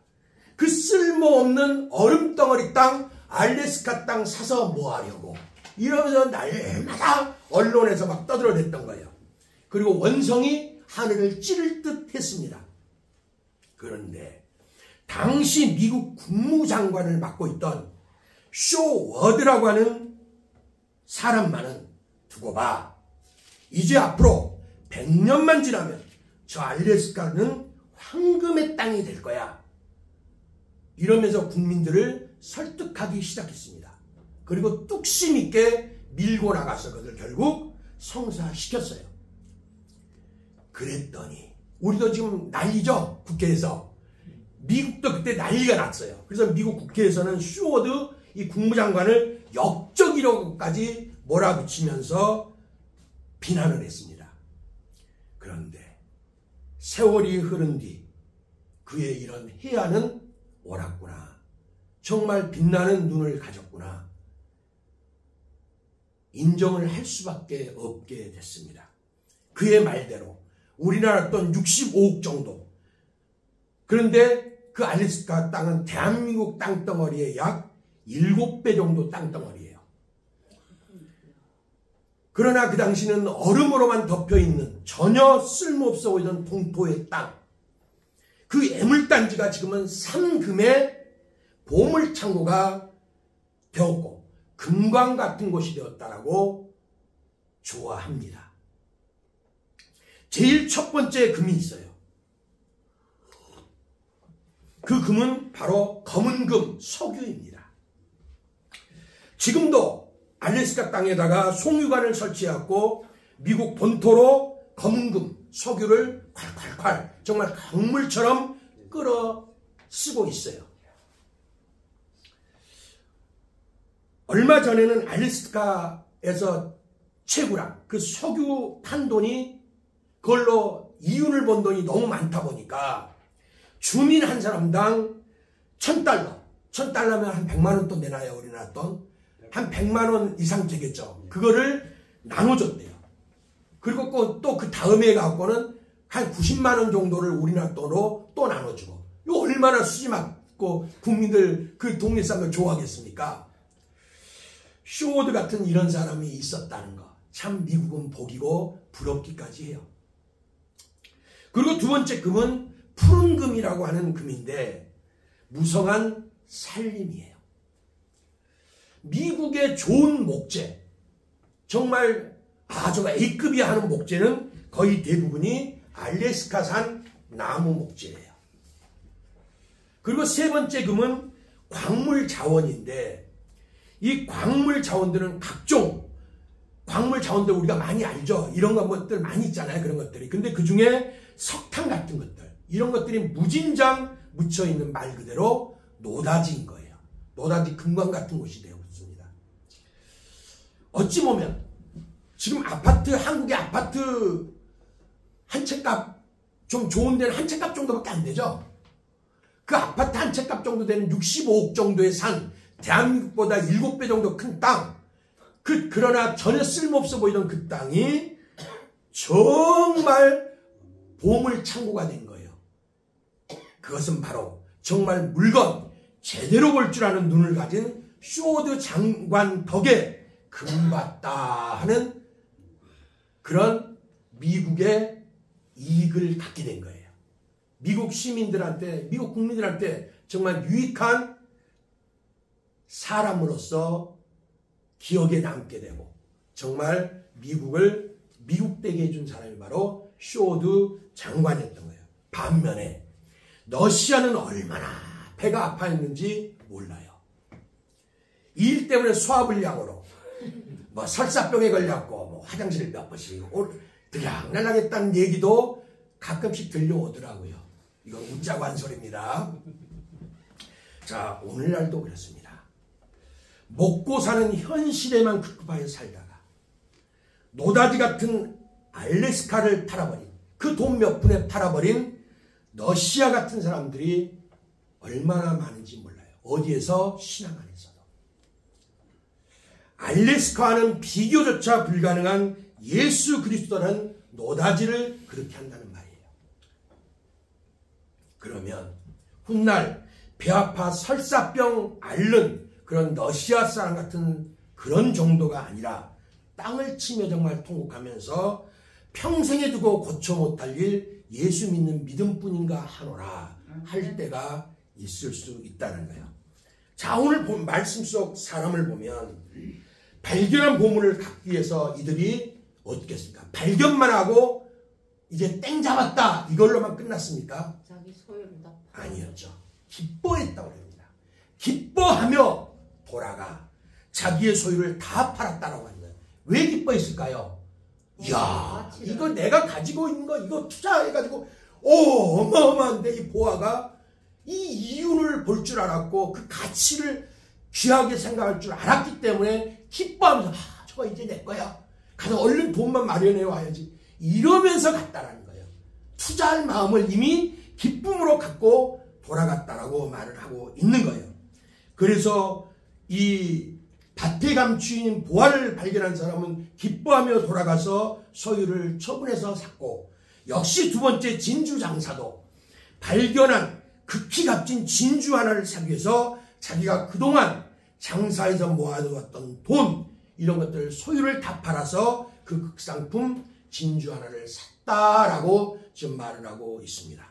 그 쓸모없는 얼음덩어리 땅, 알래스카 땅 사서 뭐 하려고. 이러면서 날마다 언론에서 막 떠들어댔던 거예요. 그리고 원성이 하늘을 찌를 듯 했습니다. 그런데 당시 미국 국무장관을 맡고 있던 쇼워드라고 하는 사람만은 두고 봐. 이제 앞으로 100년만 지나면 저 알래스카는 황금의 땅이 될 거야. 이러면서 국민들을 설득하기 시작했습니다. 그리고 뚝심 있게 밀고 나가서 그것을 결국 성사시켰어요. 그랬더니 우리도 지금 난리죠. 국회에서. 미국도 그때 난리가 났어요. 그래서 미국 국회에서는 쇼워드 이 국무장관을 역적이라고까지 몰아붙이면서 비난을 했습니다. 그런데 세월이 흐른 뒤 그의 이런 해안은 옳았구나. 정말 빛나는 눈을 가졌구나. 인정을 할 수밖에 없게 됐습니다. 그의 말대로 우리나라 돈 65억 정도. 그런데 그 알래스카 땅은 대한민국 땅덩어리의 약 7배 정도 땅덩어리예요. 그러나 그 당시는 얼음으로만 덮여있는 전혀 쓸모없어 보이던 동토의 땅. 그 애물단지가 지금은 상금의 보물창고가 되었고 금광 같은 곳이 되었다라고 좋아합니다. 제일 첫 번째 금이 있어요. 그 금은 바로 검은 금, 석유입니다. 지금도 알래스카 땅에다가 송유관을 설치해갖고 미국 본토로 검은 금, 석유를 콸콸콸 정말 강물처럼 끌어 쓰고 있어요. 얼마 전에는 알래스카에서 채굴한 그 석유 판 돈이 그걸로 이윤을 본 돈이 너무 많다 보니까 주민 한 사람당 $1,000. $1,000면 한 100만 원 돈 내나요? 우리나라 돈? 한 100만 원 이상 되겠죠. 그거를 나눠줬대요. 그리고 또 그 다음에 갖고는 한 90만 원 정도를 우리나라 돈으로 또 나눠주고. 이거 얼마나 수지맞고 국민들 그 동네 사람들 좋아하겠습니까? 쇼워드 같은 이런 사람이 있었다는 거. 참 미국은 복이고 부럽기까지 해요. 그리고 두 번째 금은 푸른 금이라고 하는 금인데 무성한 살림이에요. 미국의 좋은 목재, 정말 저거 A급이야 하는 목재는 거의 대부분이 알래스카산 나무 목재예요. 그리고 세 번째 금은 광물 자원인데 이 광물 자원들은 각종 광물 자원들 우리가 많이 알죠. 이런 것들 많이 있잖아요. 그런 것들이. 근데 그 중에 석탄 같은 것들, 이런 것들이 무진장 묻혀있는 말 그대로 노다지인 거예요. 노다지 금광 같은 곳이 되었습니다. 어찌 보면 지금 아파트, 한국의 아파트 한 채값 좀 좋은 데는 한 채값 정도밖에 안 되죠. 그 아파트 한 채값 정도 되는 65억 정도의 산, 대한민국보다 7배 정도 큰 땅, 그러나 전혀 쓸모없어 보이던 그 땅이 정말 보물 창고가 된 거예요. 그것은 바로 정말 물건, 제대로 볼 줄 아는 눈을 가진 쇼워드 장관 덕에 금받다 하는 그런 미국의 이익을 갖게 된 거예요. 미국 시민들한테, 미국 국민들한테 정말 유익한 사람으로서 기억에 남게 되고 정말 미국을 미국되게 해준 사람이 바로 쇼워드 장관이었던 거예요. 반면에 러시아는 얼마나 배가 아파했는지 몰라요. 이 일 때문에 소화불량으로 뭐 설사병에 걸렸고 뭐 화장실을 몇 번씩 들락날락했다는 얘기도 가끔씩 들려오더라고요. 이건 웃자고 한 소리입니다. 자, 오늘날도 그렇습니다. 먹고 사는 현실에만 급급하게 살다가 노다지 같은 알래스카를 팔아버린, 그 돈 몇 푼에 팔아버린 러시아 같은 사람들이 얼마나 많은지 몰라요. 어디에서? 신앙 안에서도. 알래스카와는 비교조차 불가능한 예수 그리스도라는 노다지를 그렇게 한다는 말이에요. 그러면 훗날 배 아파 설사병 앓는 그런 러시아 사람 같은 그런 정도가 아니라 땅을 치며 정말 통곡하면서 평생에 두고 고쳐 못할 일 예수 믿는 믿음뿐인가 하노라 할 때가 있을 수 있다는 거예요. 자, 오늘 말씀 속 사람을 보면 발견한 보물을 갖기 위해서 이들이 어떻게 했습니까? 발견만 하고 이제 땡 잡았다 이걸로만 끝났습니까? 자기 소유를 다 아니었죠. 기뻐했다고 합니다. 기뻐하며 돌아가 자기의 소유를 다 팔았다라고 합니다. 왜 기뻐했을까요? 이야, 이거 내가 가지고 있는 거 이거 투자해가지고 어마어마한데 이 보아가 이 이윤을 볼 줄 알았고 그 가치를 귀하게 생각할 줄 알았기 때문에 기뻐하면서 저거 이제 내 거야. 가서 얼른 돈만 마련해 와야지. 이러면서 갔다라는 거예요. 투자할 마음을 이미 기쁨으로 갖고 돌아갔다라고 말을 하고 있는 거예요. 그래서 이 밭에 감추인 보화를 발견한 사람은 기뻐하며 돌아가서 소유를 처분해서 샀고, 역시 두 번째 진주 장사도 발견한 극히 값진 진주 하나를 사기 위해서 자기가 그동안 장사해서 모아두었던 돈, 이런 것들 소유를 다 팔아서 그 극상품 진주 하나를 샀다라고 지금 말을 하고 있습니다.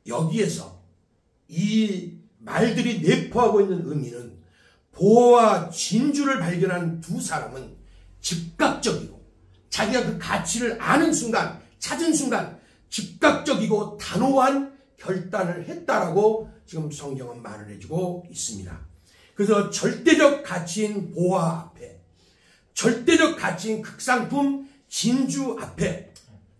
여기에서 이 말들이 내포하고 있는 의미는, 보화와 진주를 발견한 두 사람은 즉각적이고, 자기가 그 가치를 아는 순간, 찾은 순간 즉각적이고 단호한 결단을 했다라고 지금 성경은 말을 해주고 있습니다. 그래서 절대적 가치인 보화 앞에, 절대적 가치인 극상품 진주 앞에,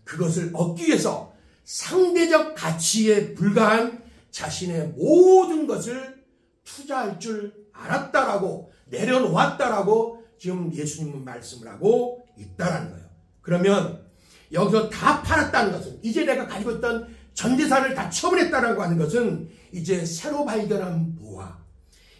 그것을 얻기 위해서 상대적 가치에 불과한 자신의 모든 것을 투자할 줄 알았다라고, 내려놓았다라고 지금 예수님은 말씀을 하고 있다라는 거예요. 그러면 여기서 다 팔았다는 것은, 이제 내가 가지고 있던 전 재산을 다 처분했다라고 하는 것은, 이제 새로 발견한 보화,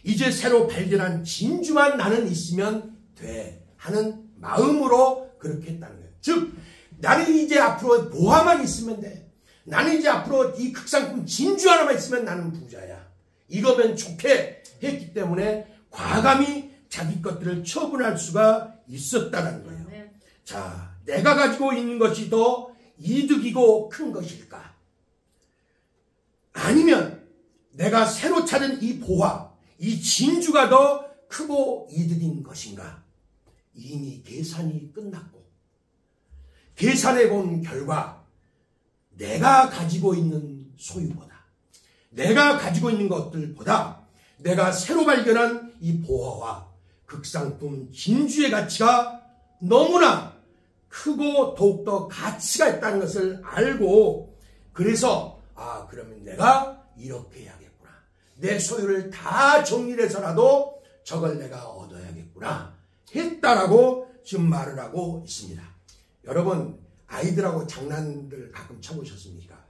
이제 새로 발견한 진주만 나는 있으면 돼 하는 마음으로 그렇게 했다는 거예요. 즉, 나는 이제 앞으로 보화만 있으면 돼. 나는 이제 앞으로 이 극상품 진주 하나만 있으면 나는 부자야. 이거면 좋게 했기 때문에 과감히 자기 것들을 처분할 수가 있었다는 거예요. 자, 내가 가지고 있는 것이 더 이득이고 큰 것일까? 아니면 내가 새로 찾은 이 보화, 이 진주가 더 크고 이득인 것인가? 이미 계산이 끝났고, 계산해 본 결과 내가 가지고 있는 소유보다, 내가 가지고 있는 것들보다 내가 새로 발견한 이 보화와 극상품 진주의 가치가 너무나 크고 더욱더 가치가 있다는 것을 알고, 그래서 그러면 내가 이렇게 해야겠구나, 내 소유를 다 정리를 해서라도 저걸 내가 얻어야겠구나 했다라고 지금 말을 하고 있습니다. 여러분, 아이들하고 장난들 가끔 쳐보셨습니까?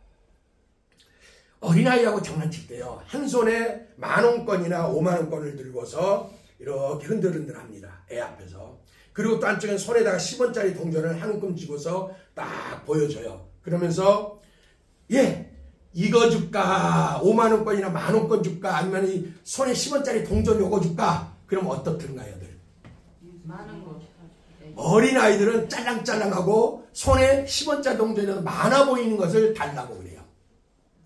어린아이하고 장난칠 때요, 한 손에 10,000원권이나 50,000원권을 들고서 이렇게 흔들흔들 합니다. 애 앞에서. 그리고 또 한쪽엔 손에다가 10원짜리 동전을 한 움큼 쥐고서 딱 보여줘요. 그러면서, 예, 이거 줄까? 50,000원권이나 10,000원권 줄까? 아니면 이 손에 10원짜리 동전 요거 줄까? 그럼 어떻든가요, 들? 많은 거. 어린아이들은 짤랑짤랑하고 손에 10원짜리 동전이 많아 보이는 것을 달라고 그래요.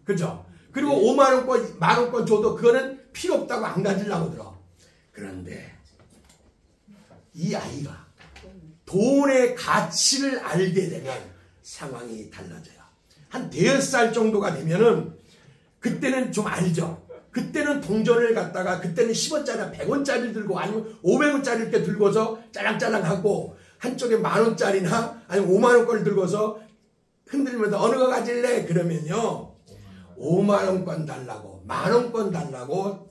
그죠? 그리고 50,000원권, 10,000원권 줘도 그거는 필요 없다고 안 가지려고 들어. 그런데 이 아이가 돈의 가치를 알게 되면 상황이 달라져요. 한 5살 정도가 되면은, 그때는 좀 알죠. 그때는 동전을 갖다가, 그때는 10원짜리나 100원짜리 들고 아니면 500원짜리 이렇게 들고서 짤랑짤랑하고, 한쪽에 10,000원짜리나 아니면 50,000원권을 들고서 흔들면서 어느 거 가질래? 그러면요, 50,000원권 달라고, 10,000원권 달라고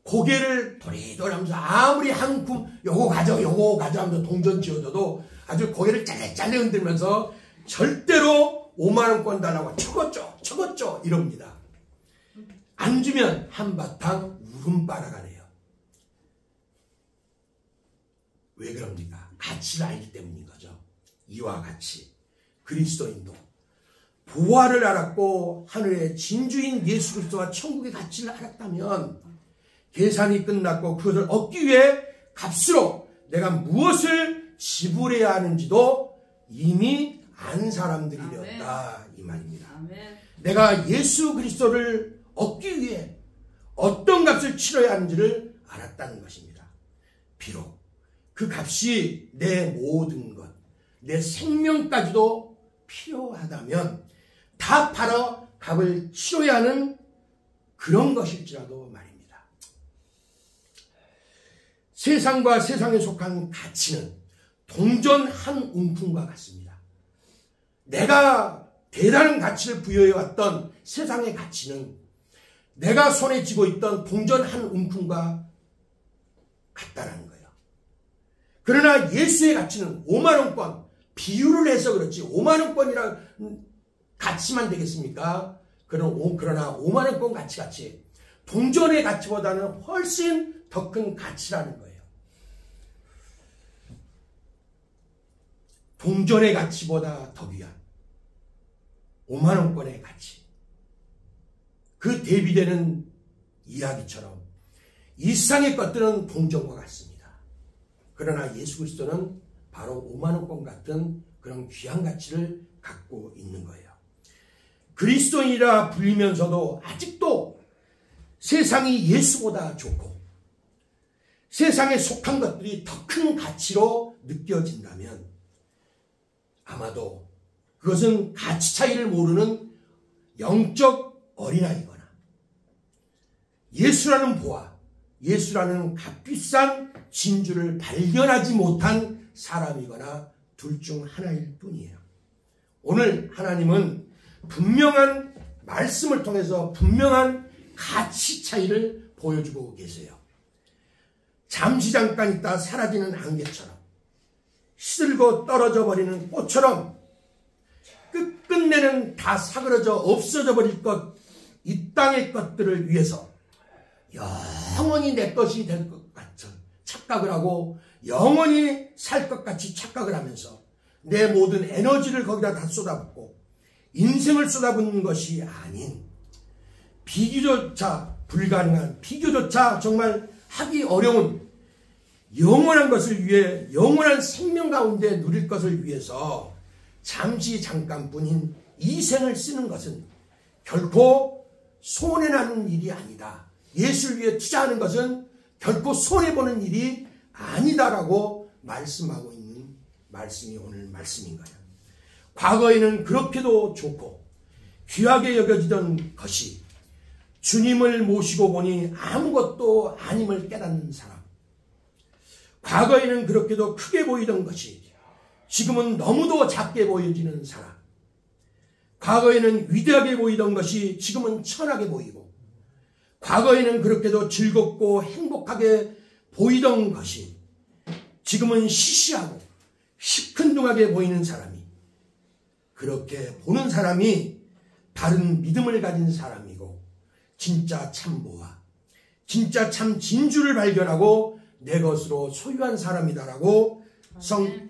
고개를 도리도리 하면서, 아무리 한 움큼 요거 가져 하면서 동전 쥐어줘도 아주 고개를 잘래 흔들면서 절대로 50,000원권 달라고 저것 줘 이럽니다. 안 주면 한바탕 울음바라가 내요. 왜 그럽니까? 가치를 알기 때문인 거죠. 이와 같이 그리스도인도 보화를 알았고 하늘의 진주인 예수 그리스도와 천국의 가치를 알았다면, 계산이 끝났고 그것을 얻기 위해 값으로 내가 무엇을 지불해야 하는지도 이미 안 사람들이 되었다, 이 말입니다. 아멘. 내가 예수 그리스도를 얻기 위해 어떤 값을 치러야 하는지를 알았다는 것입니다. 비록 그 값이 내 모든 것, 내 생명까지도 필요하다면 다 팔아 값을 치러야 하는 그런 것일지라도 말입니다. 세상과 세상에 속한 가치는 동전 한 움큼과 같습니다. 내가 대단한 가치를 부여해왔던 세상의 가치는 내가 손에 쥐고 있던 동전 한 움큼과 같다라는 거예요. 그러나 예수의 가치는 50,000원권, 비유를 해서 그렇지 50,000원권이라 가치만 되겠습니까? 그러나 5만 원권 가치 동전의 가치보다는 훨씬 더 큰 가치라는 거예요. 동전의 가치보다 더 귀한 5만 원권의 가치. 그 대비되는 이야기처럼 이 세상의 것들은 동전과 같습니다. 그러나 예수 그리스도는 바로 5만 원권 같은 그런 귀한 가치를 갖고 있는 거예요. 그리스도인이라 불리면서도 아직도 세상이 예수보다 좋고 세상에 속한 것들이 더 큰 가치로 느껴진다면 아마도 그것은 가치 차이를 모르는 영적 어린아이거나 예수라는 보화, 예수라는 값비싼 진주를 발견하지 못한 사람이거나 둘 중 하나일 뿐이에요. 오늘 하나님은 분명한 말씀을 통해서 분명한 가치 차이를 보여주고 계세요. 잠시 잠깐 있다 사라지는 안개처럼 시들고 떨어져 버리는 꽃처럼 끝끝내는 다 사그러져 없어져 버릴 것, 이 땅의 것들을 위해서 영원히 내 것이 될 것 같은 착각을 하고 영원히 살 것 같이 착각을 하면서 내 모든 에너지를 거기다 다 쏟아붓고 인생을 쏟아붓는 것이 아닌 비교조차 불가능한, 비교조차 정말 하기 어려운 영원한 것을 위해, 영원한 생명 가운데 누릴 것을 위해서 잠시 잠깐뿐인 이 생을 쓰는 것은 결코 손해나는 일이 아니다. 예수를 위해 투자하는 것은 결코 손해보는 일이 아니다라고 말씀하고 있는 말씀이 오늘 말씀인 거예요. 과거에는 그렇게도 좋고 귀하게 여겨지던 것이 주님을 모시고 보니 아무것도 아님을 깨닫는 사람. 과거에는 그렇게도 크게 보이던 것이 지금은 너무도 작게 보여지는 사람. 과거에는 위대하게 보이던 것이 지금은 천하게 보이고, 과거에는 그렇게도 즐겁고 행복하게 보이던 것이 지금은 시시하고 시큰둥하게 보이는 사람이, 그렇게 보는 사람이 바른 믿음을 가진 사람이고 진짜 참 보아, 진짜 참 진주를 발견하고 내 것으로 소유한 사람이다라고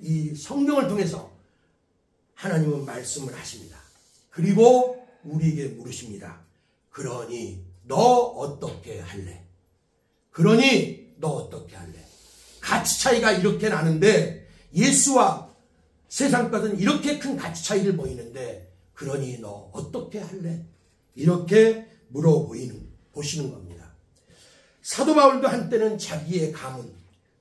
이 성경을 통해서 하나님은 말씀을 하십니다. 그리고 우리에게 물으십니다. 그러니 너 어떻게 할래? 그러니 너 어떻게 할래? 가치 차이가 이렇게 나는데, 예수와 세상 것은 이렇게 큰 가치 차이를 보이는데, 그러니 너 어떻게 할래? 이렇게 보시는 겁니다. 사도 바울도 한때는 자기의 가문,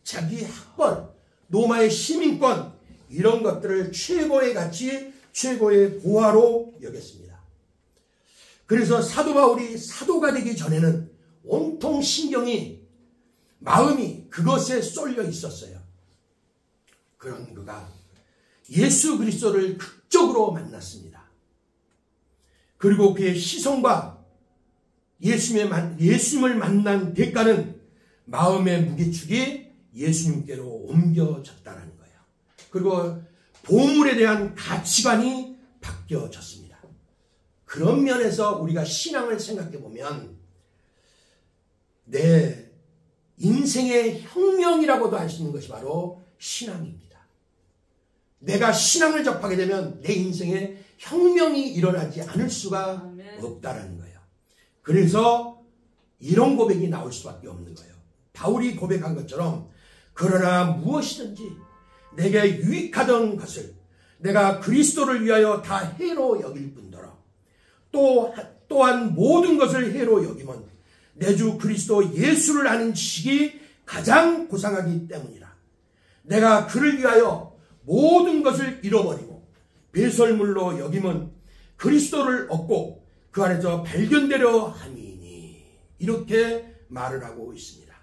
자기의 학벌, 로마의 시민권, 이런 것들을 최고의 가치, 최고의 보화로 여겼습니다. 그래서 사도 바울이 사도가 되기 전에는 온통 신경이, 마음이 그것에 쏠려 있었어요. 그런 그가 예수 그리스도를 극적으로 만났습니다. 그리고 그의 시선과 예수님을 만난 대가는 마음의 무게축이 예수님께로 옮겨졌다는 거예요. 그리고 보물에 대한 가치관이 바뀌어졌습니다. 그런 면에서 우리가 신앙을 생각해 보면 내 인생의 혁명이라고도 할 수 있는 것이 바로 신앙입니다. 내가 신앙을 접하게 되면 내 인생에 혁명이 일어나지 않을 수가 없다는 거예요. 그래서 이런 고백이 나올 수밖에 없는 거예요. 바울이 고백한 것처럼, 그러나 무엇이든지 내게 유익하던 것을 내가 그리스도를 위하여 다 해로 여길 뿐더러 또한 모든 것을 해로 여기면 내 주 그리스도 예수를 아는 지식이 가장 고상하기 때문이라. 내가 그를 위하여 모든 것을 잃어버리고 배설물로 여기면 그리스도를 얻고 그 안에서 발견되려 함이니, 이렇게 말을 하고 있습니다.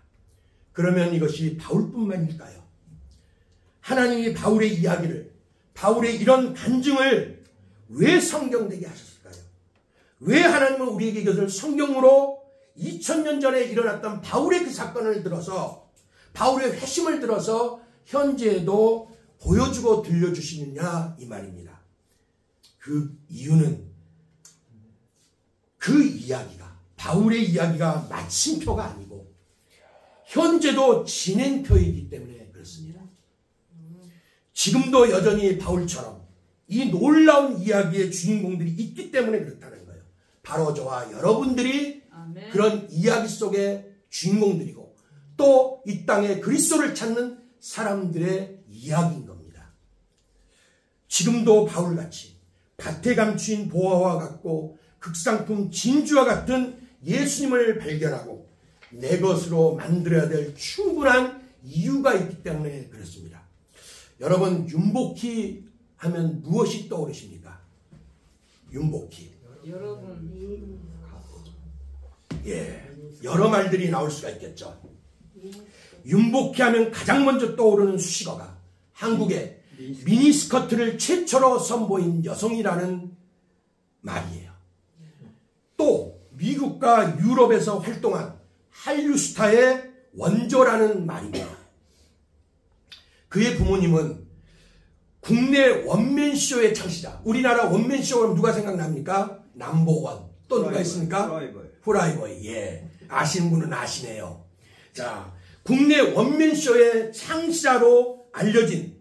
그러면 이것이 바울뿐만일까요? 하나님이 바울의 이야기를, 바울의 이런 간증을 왜 성경되게 하셨을까요? 왜 하나님은 우리에게 이것을 성경으로 2000년 전에 일어났던 바울의 그 사건을 들어서, 바울의 회심을 들어서 현재에도 보여주고 들려주시느냐, 이 말입니다. 그 이유는 이야기가, 바울의 이야기가 마침표가 아니고 현재도 진행표이기 때문에 그렇습니다. 지금도 여전히 바울처럼 이 놀라운 이야기의 주인공들이 있기 때문에 그렇다는 거예요. 바로 저와 여러분들이 아멘. 그런 이야기 속의 주인공들이고 또 이 땅에 그리스도를 찾는 사람들의 이야기인 겁니다. 지금도 바울같이 밭에 감추인 보화와 같고 극상품 진주와 같은 예수님을 발견하고 내 것으로 만들어야 될 충분한 이유가 있기 때문에 그렇습니다. 여러분, 윤복희 하면 무엇이 떠오르십니까? 윤복희. 여러분. 예, 여러 말들이 나올 수가 있겠죠. 윤복희 하면 가장 먼저 떠오르는 수식어가 한국의 미니스커트를 최초로 선보인 여성이라는 말이에요. 또 미국과 유럽에서 활동한 한류 스타의 원조라는 말입니다. 그의 부모님은 국내 원맨쇼의 창시자. 우리나라 원맨쇼 하면 누가 생각납니까? 넘버원. 또 누가 있습니까? 후라이버이. 예, 아시는 분은 아시네요. 자, 국내 원맨쇼의 창시자로 알려진,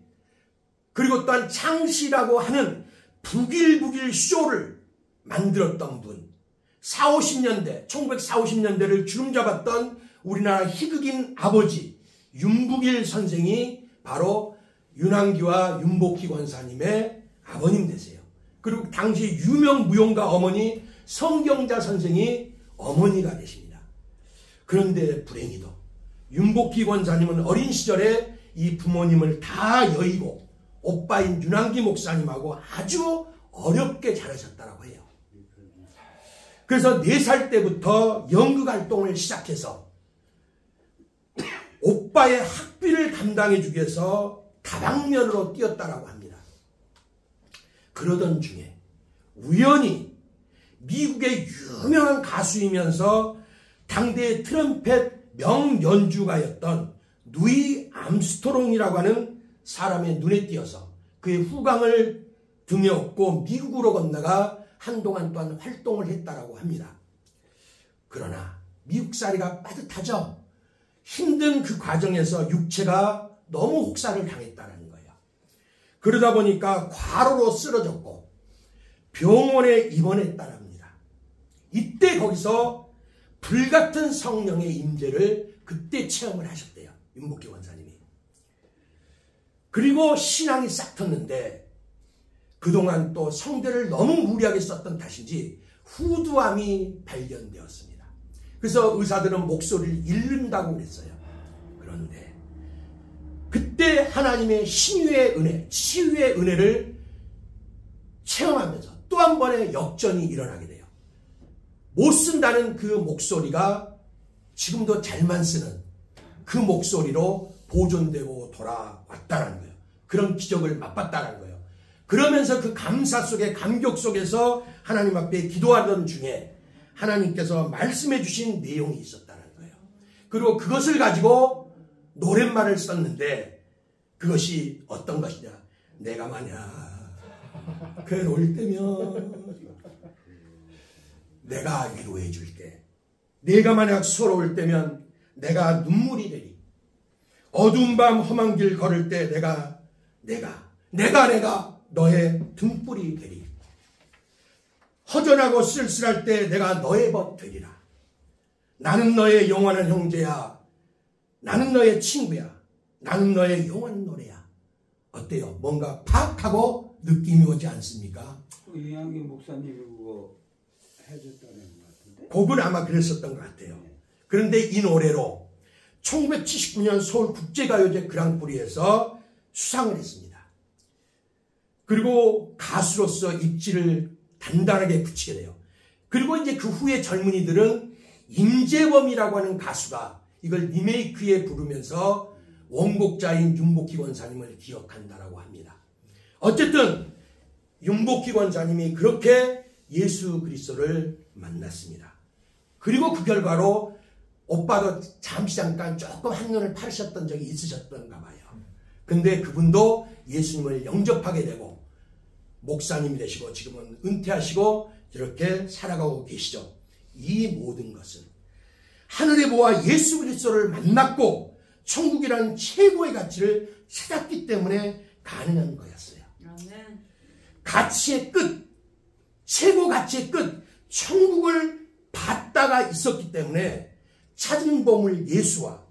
그리고 또한 창시라고 하는 북일북일 쇼를 만들었던 분, 40, 50년대, 1940, 50년대를 주름잡았던 우리나라 희극인 아버지 윤북일 선생이 바로 윤항기와 윤복희 권사님의 아버님 되세요. 그리고 당시 유명 무용가 어머니 성경자 선생이 어머니가 되십니다. 그런데 불행히도 윤복희 권사님은 어린 시절에 이 부모님을 다 여의고 오빠인 윤항기 목사님하고 아주 어렵게 자라셨다고 해요. 그래서 4살 때부터 연극 활동을 시작해서 오빠의 학비를 감당해 주기 위해서 다방면으로 뛰었다라고 합니다. 그러던 중에 우연히 미국의 유명한 가수이면서 당대의 트럼펫 명연주가였던 누이 암스트롱이라고 하는 사람의 눈에 띄어서 그의 후광을 등에 업고 미국으로 건너가 한동안 또한 활동을 했다라고 합니다. 그러나 미국살이가 빠듯하죠. 힘든 그 과정에서 육체가 너무 혹사를 당했다는 거예요. 그러다 보니까 과로로 쓰러졌고 병원에 입원했다랍니다. 이때 거기서 불같은 성령의 임재를 그때 체험을 하셨대요. 윤복희 권사님이. 그리고 신앙이 싹 텄는데 그동안 또 성대를 너무 무리하게 썼던 탓인지 후두암이 발견되었습니다. 그래서 의사들은 목소리를 잃는다고 그랬어요. 그런데 그때 하나님의 신유의 은혜, 치유의 은혜를 체험하면서 또 한 번의 역전이 일어나게 돼요. 못 쓴다는 그 목소리가 지금도 잘만 쓰는 그 목소리로 보존되고 돌아왔다는 거예요. 그런 기적을 맛봤다는 거예요. 그러면서 그 감사 속에, 감격 속에서 하나님 앞에 기도하던 중에 하나님께서 말씀해 주신 내용이 있었다는 거예요. 그리고 그것을 가지고 노랫말을 썼는데 그것이 어떤 것이냐. 내가 만약 괴로울 때면 내가 위로해 줄게. 내가 만약 서러울 때면 내가 눈물이 되리. 어두운 밤 험한 길 걸을 때 내가 너의 등불이 되리. 허전하고 쓸쓸할 때 내가 너의 벗 되리라. 나는 너의 영원한 형제야. 나는 너의 친구야. 나는 너의 영원한 노래야. 어때요? 뭔가 팍 하고 느낌이 오지 않습니까? 이양기 목사님이 그거 해줬다는 것 같은데? 곡은 아마 그랬었던 것 같아요. 그런데 이 노래로 1979년 서울국제가요제 그랑프리에서 수상을 했습니다. 그리고 가수로서 입지를 단단하게 붙이게 돼요. 그리고 이제 그 후에 젊은이들은 임재범이라고 하는 가수가 이걸 리메이크에 부르면서 원곡자인 윤복희 권사님을 기억한다라고 합니다. 어쨌든 윤복희 권사님이 그렇게 예수 그리스도를 만났습니다. 그리고 그 결과로 오빠도 잠깐 조금 한눈을 파르셨던 적이 있으셨던가 봐요. 근데 그분도 예수님을 영접하게 되고 목사님이 되시고 지금은 은퇴하시고 이렇게 살아가고 계시죠. 이 모든 것은 하늘의 보아 예수 그리스도를 만났고 천국이라는 최고의 가치를 찾았기 때문에 가능한 거였어요. 아멘. 가치의 끝, 최고 가치의 끝, 천국을 받다가 있었기 때문에 찾은 보물 예수와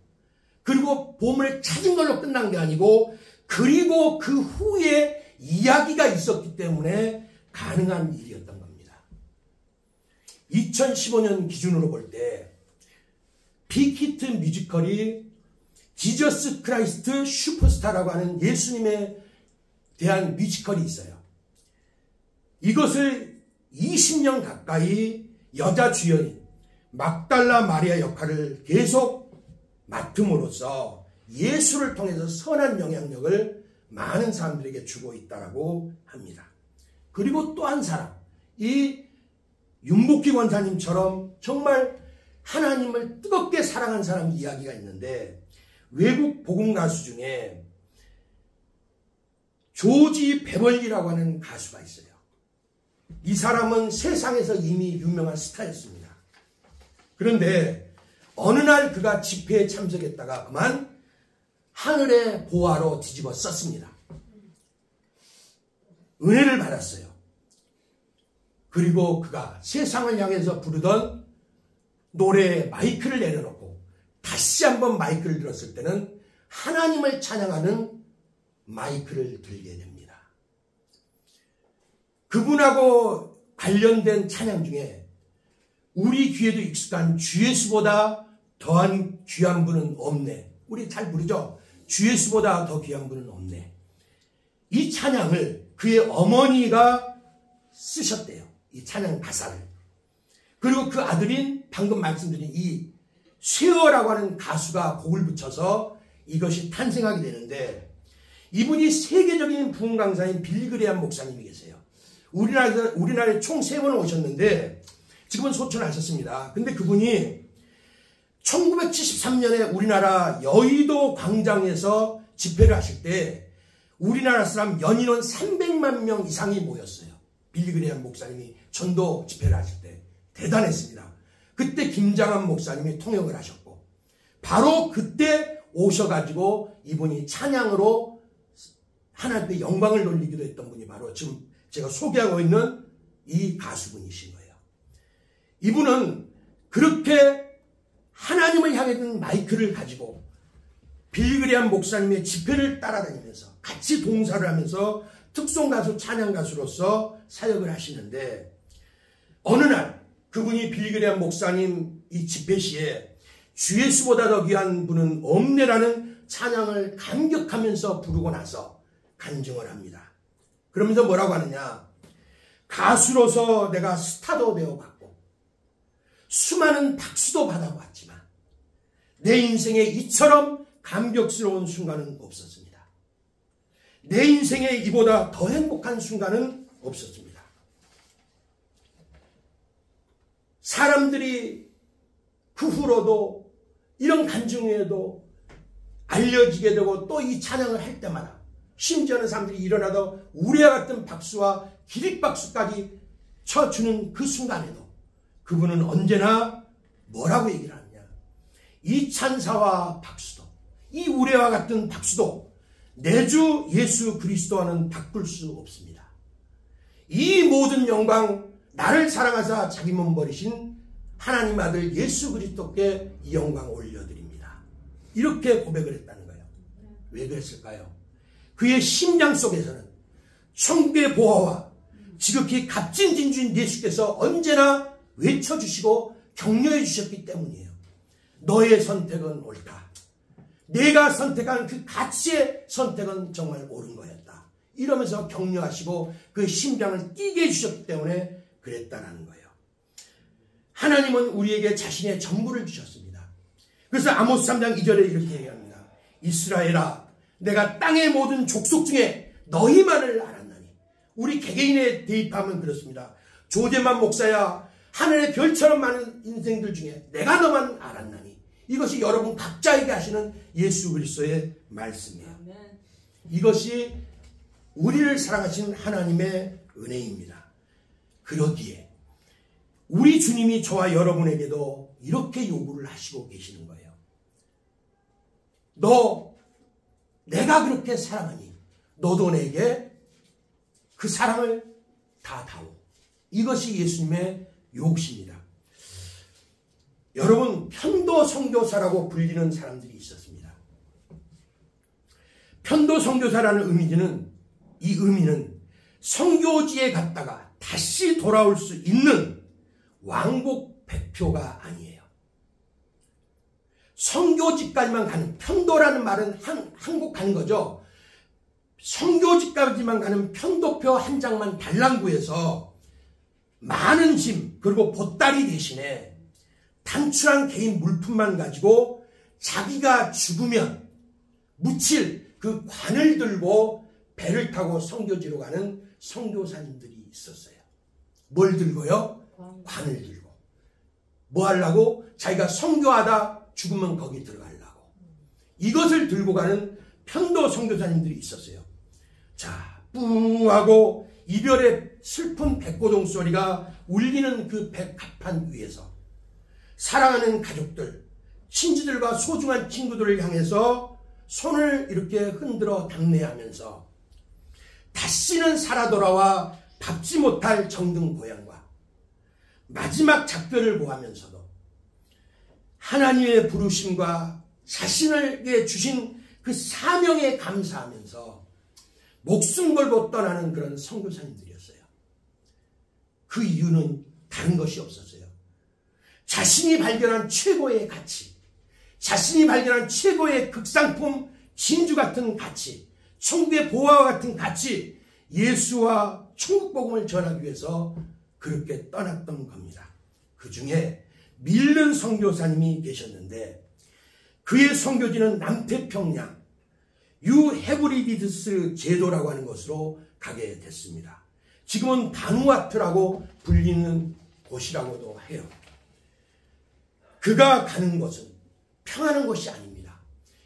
그리고 보물을 찾은 걸로 끝난 게 아니고 그리고 그 후에 이야기가 있었기 때문에 가능한 일이었던 겁니다. 2015년 기준으로 볼 때 빅히트 뮤지컬이 지저스 크라이스트 슈퍼스타라고 하는 예수님에 대한 뮤지컬이 있어요. 이것을 20년 가까이 여자 주연인 막달라 마리아 역할을 계속 맡음으로써 예수를 통해서 선한 영향력을 많은 사람들에게 주고 있다고 합니다. 그리고 또 한 사람, 이 윤복희 권사님처럼 정말 하나님을 뜨겁게 사랑한 사람 이야기가 있는데 외국 복음 가수 중에 조지 베벌리라고 하는 가수가 있어요. 이 사람은 세상에서 이미 유명한 스타였습니다. 그런데 어느 날 그가 집회에 참석했다가 그만 하늘의 보화로 뒤집어 썼습니다. 은혜를 받았어요. 그리고 그가 세상을 향해서 부르던 노래에 마이크를 내려놓고 다시 한번 마이크를 들었을 때는 하나님을 찬양하는 마이크를 들게 됩니다. 그분하고 관련된 찬양 중에 우리 귀에도 익숙한 주 예수보다 더한 귀한 분은 없네. 우리 잘 부르죠? 주 예수보다 더 귀한 분은 없네. 이 찬양을 그의 어머니가 쓰셨대요. 이 찬양 가사를. 그리고 그 아들인 방금 말씀드린 이 쉐어라고 하는 가수가 곡을 붙여서 이것이 탄생하게 되는데 이분이 세계적인 부흥 강사인 빌리 그레이엄 목사님이 계세요. 우리나라에 총 3번 오셨는데 지금은 소천하셨습니다. 근데 그분이 1973년에 우리나라 여의도 광장에서 집회를 하실 때 우리나라 사람 연인원 300만 명 이상이 모였어요. 빌리 그레이엄 목사님이 전도 집회를 하실 때 대단했습니다. 그때 김장한 목사님이 통역을 하셨고 바로 그때 오셔가지고 이분이 찬양으로 하나님께 영광을 돌리기도 했던 분이 바로 지금 제가 소개하고 있는 이 가수분이신 거예요. 이분은 그렇게 하나님을 향해 든 마이크를 가지고 빌리 그레이엄 목사님의 집회를 따라다니면서 같이 동사를 하면서 특송가수 찬양가수로서 사역을 하시는데 어느 날 그분이 빌리 그레이엄 목사님 이 집회 시에 주 예수보다 더 귀한 분은 없네라는 찬양을 감격하면서 부르고 나서 간증을 합니다. 그러면서 뭐라고 하느냐, 가수로서 내가 스타도 되어봤고 수많은 박수도 받아봤지만 내 인생에 이처럼 감격스러운 순간은 없었습니다. 내 인생에 이보다 더 행복한 순간은 없었습니다. 사람들이 그 후로도 이런 간증 후에도 알려지게 되고 또 이 찬양을 할 때마다 심지어는 사람들이 일어나도 우리와 같은 박수와 기립박수까지 쳐주는 그 순간에도 그분은 언제나 뭐라고 얘기를 하느냐, 이 찬사와 박수도 이 우레와 같은 박수도 내 주 예수 그리스도와는 바꿀 수 없습니다. 이 모든 영광 나를 사랑하사 자기 몸 버리신 하나님 아들 예수 그리스도께 이 영광 올려드립니다. 이렇게 고백을 했다는 거예요. 왜 그랬을까요? 그의 심장 속에서는 천국의 보화와 지극히 값진 진주인 예수께서 언제나 외쳐주시고 격려해 주셨기 때문이에요. 너의 선택은 옳다. 내가 선택한 그 가치의 선택은 정말 옳은 거였다. 이러면서 격려하시고 그 심장을 뛰게 해주셨기 때문에 그랬다라는 거예요. 하나님은 우리에게 자신의 전부를 주셨습니다. 그래서 아모스 3장 2절에 이렇게 얘기합니다. 이스라엘아, 내가 땅의 모든 족속 중에 너희만을 알았나니. 우리 개개인에 대입하면 그렇습니다. 조대만 목사야, 하늘의 별처럼 많은 인생들 중에 내가 너만 알았나니. 이것이 여러분 각자에게 하시는 예수 그리스도의 말씀이에요. 이것이 우리를 사랑하시는 하나님의 은혜입니다. 그러기에 우리 주님이 저와 여러분에게도 이렇게 요구를 하시고 계시는 거예요. 내가 그렇게 사랑하니 너도 내게 그 사랑을 다 다오. 이것이 예수님의 요구십니다. 여러분, 편도 선교사라고 불리는 사람들이 있었습니다. 편도 선교사라는 이 의미는 선교지에 갔다가 다시 돌아올 수 있는 왕복 백표가 아니에요. 선교지까지만 가는, 편도라는 말은 한국 가는 거죠. 선교지까지만 가는 편도표 한 장만 달랑 구해서 많은 짐 그리고 보따리 대신에 단출한 개인 물품만 가지고 자기가 죽으면 묻힐 그 관을 들고 배를 타고 선교지로 가는 선교사님들이 있었어요. 뭘 들고요? 관을 들고. 뭐 하려고? 자기가 선교하다 죽으면 거기 들어가려고. 이것을 들고 가는 편도 선교사님들이 있었어요. 자, 뿌하고 이별의 슬픈 백고동 소리가 울리는 그 백합판 위에서 사랑하는 가족들, 친지들과 소중한 친구들을 향해서 손을 이렇게 흔들어 담례하면서 다시는 살아 돌아와 밟지 못할 정든 고향과 마지막 작별을 고하면서도 하나님의 부르심과 자신에게 주신 그 사명에 감사하면서 목숨 걸고 떠나는 그런 선교사님들이었어요. 그 이유는 다른 것이 없었어요. 자신이 발견한 최고의 가치, 자신이 발견한 최고의 극상품, 진주 같은 가치, 천국의 보화와 같은 가치, 예수와 천국 복음을 전하기 위해서 그렇게 떠났던 겁니다. 그 중에 밀른 선교사님이 계셨는데 그의 선교지는 남태평양 유헤브리디스 제도라고 하는 곳으로 가게 됐습니다. 지금은 바누아투라고 불리는 곳이라고도 해요. 그가 가는 곳은 평안한 곳이 아닙니다.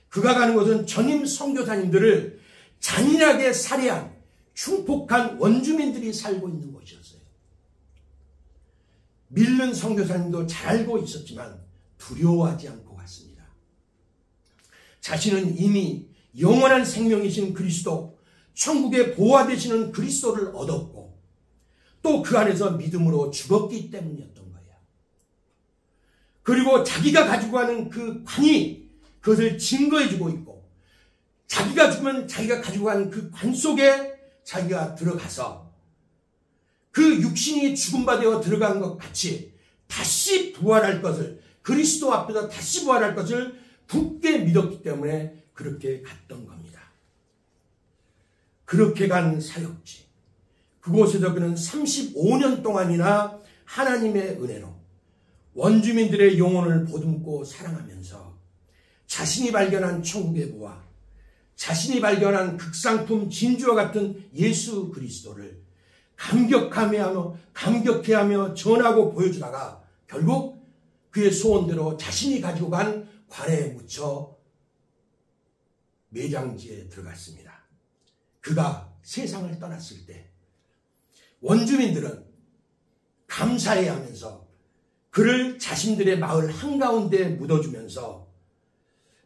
그가 가는 곳은 전임 선교사님들을 잔인하게 살해한 흉폭한 원주민들이 살고 있는 곳이었어요. 밀른 선교사님도 잘 알고 있었지만 두려워하지 않고 갔습니다. 자신은 이미 영원한 생명이신 그리스도, 천국의 보화 되시는 그리스도를 얻었고 또 그 안에서 믿음으로 죽었기 때문이었던 거예요. 그리고 자기가 가지고 가는 그 관이 그것을 증거해주고 있고 자기가 죽으면 자기가 가지고 가는 그 관 속에 자기가 들어가서 그 육신이 죽음바 되어 들어간 것 같이 다시 부활할 것을, 그리스도 앞에서 다시 부활할 것을 굳게 믿었기 때문에 그렇게 갔던 겁니다. 그렇게 간 사역지, 그곳에서 그는 35년 동안이나 하나님의 은혜로 원주민들의 영혼을 보듬고 사랑하면서 자신이 발견한 천국의 보화, 자신이 발견한 극상품 진주와 같은 예수 그리스도를 감격해하며 전하고 보여주다가 결국 그의 소원대로 자신이 가지고 간 관에 묻혀 매장지에 들어갔습니다. 그가 세상을 떠났을 때 원주민들은 감사해야 하면서 그를 자신들의 마을 한가운데 묻어주면서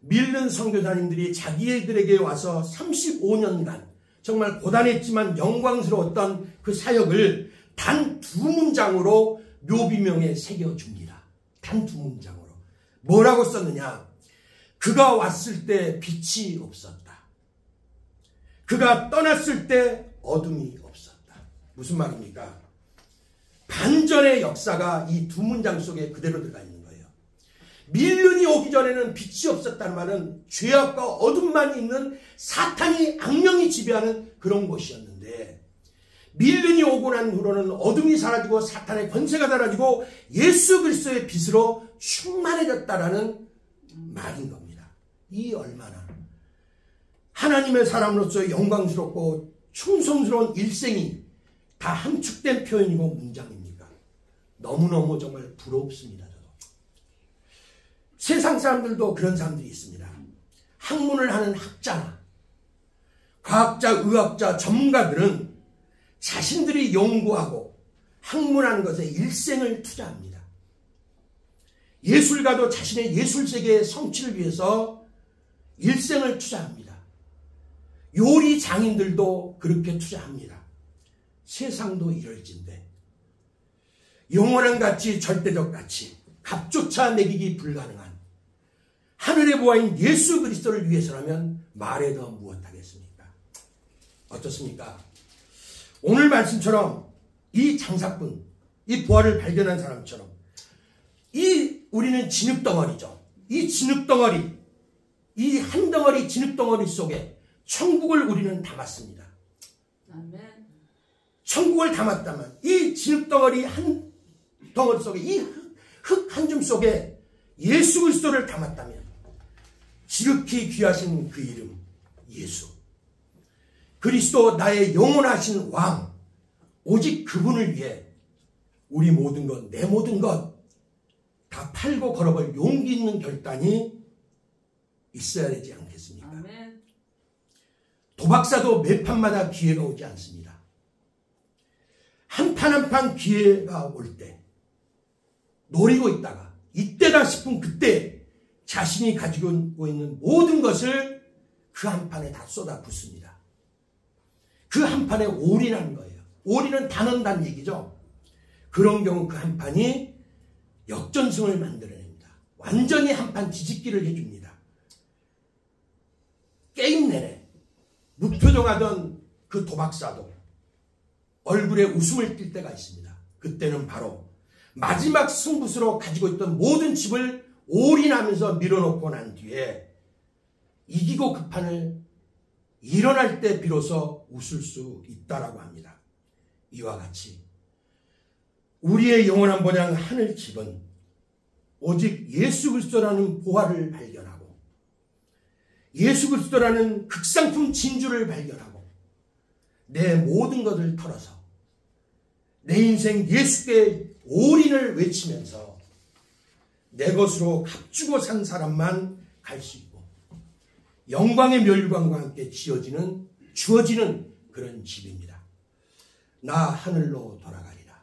밀른 선교사님들이 자기들에게 와서 35년간 정말 고단했지만 영광스러웠던 그 사역을 단 2문장으로 묘비명에 새겨줍니다. 단 2문장으로. 뭐라고 썼느냐? 그가 왔을 때 빛이 없었다. 그가 떠났을 때 어둠이 없었다. 무슨 말입니까? 반전의 역사가 이 2문장 속에 그대로 들어가 있는 거예요. 밀른이 오기 전에는 빛이 없었다는 말은 죄악과 어둠만 있는 사탄이, 악령이 지배하는 그런 곳이었는데 밀른이 오고 난 후로는 어둠이 사라지고 사탄의 권세가 사라지고 예수 그리스도의 빛으로 충만해졌다라는 말인 겁니다. 이 얼마나 하나님의 사람으로서 영광스럽고 충성스러운 일생이 다 함축된 표현이고 문장입니까? 너무너무 정말 부럽습니다. 저도. 세상 사람들도 그런 사람들이 있습니다. 학문을 하는 학자나 과학자, 의학자, 전문가들은 자신들이 연구하고 학문하는 것에 일생을 투자합니다. 예술가도 자신의 예술세계의 성취를 위해서 일생을 투자합니다. 요리 장인들도 그렇게 투자합니다. 세상도 이럴진데 영원한 가치, 절대적 가치, 값조차 매기기 불가능한 하늘의 보화인 예수 그리스도를 위해서라면 말해 더 무엇하겠습니까? 어떻습니까? 오늘 말씀처럼 이 장사꾼, 이 보화를 발견한 사람처럼 우리는 진흙덩어리죠. 이 진흙덩어리, 이 한 덩어리 진흙덩어리 속에 천국을 우리는 담았습니다. 아멘. 천국을 담았다면 이 진흙덩어리 한 덩어리 속에 이 흙 한 줌 속에 예수 그리스도를 담았다면 지극히 귀하신 그 이름 예수 그리스도 나의 영원하신 왕 오직 그분을 위해 우리 모든 것, 내 모든 것 다 팔고 걸어볼 용기 있는 결단이 있어야 되지 않겠습니까? 아멘. 도박사도 매 판마다 기회가 오지 않습니다. 한 판 한 판 기회가 올 때 노리고 있다가 이때다 싶은 그때 자신이 가지고 있는 모든 것을 그 한 판에 다 쏟아 붓습니다. 그 한 판에 올인하는 거예요. 올인은 다 넣는다는 얘기죠. 그런 경우 그 한 판이 역전승을 만들어냅니다. 완전히 한 판 뒤집기를 해줍니다. 게임 내내 무표정하던 그 도박사도 얼굴에 웃음을 띌 때가 있습니다. 그때는 바로 마지막 승부수로 가지고 있던 모든 집을 올인하면서 밀어놓고 난 뒤에 이기고 그 판을 일어날 때 비로소 웃을 수 있다라고 합니다. 이와 같이 우리의 영원한 본향 하늘 집은 오직 예수 그리스도라는 보화를 발견하고 예수 그리스도라는 극상품 진주를 발견하고 내 모든 것을 털어서 내 인생 예수께 올인을 외치면서 내 것으로 값주고 산 사람만 갈 수 있고 영광의 멸관과 함께 주어지는 그런 집입니다. 나 하늘로 돌아가리라.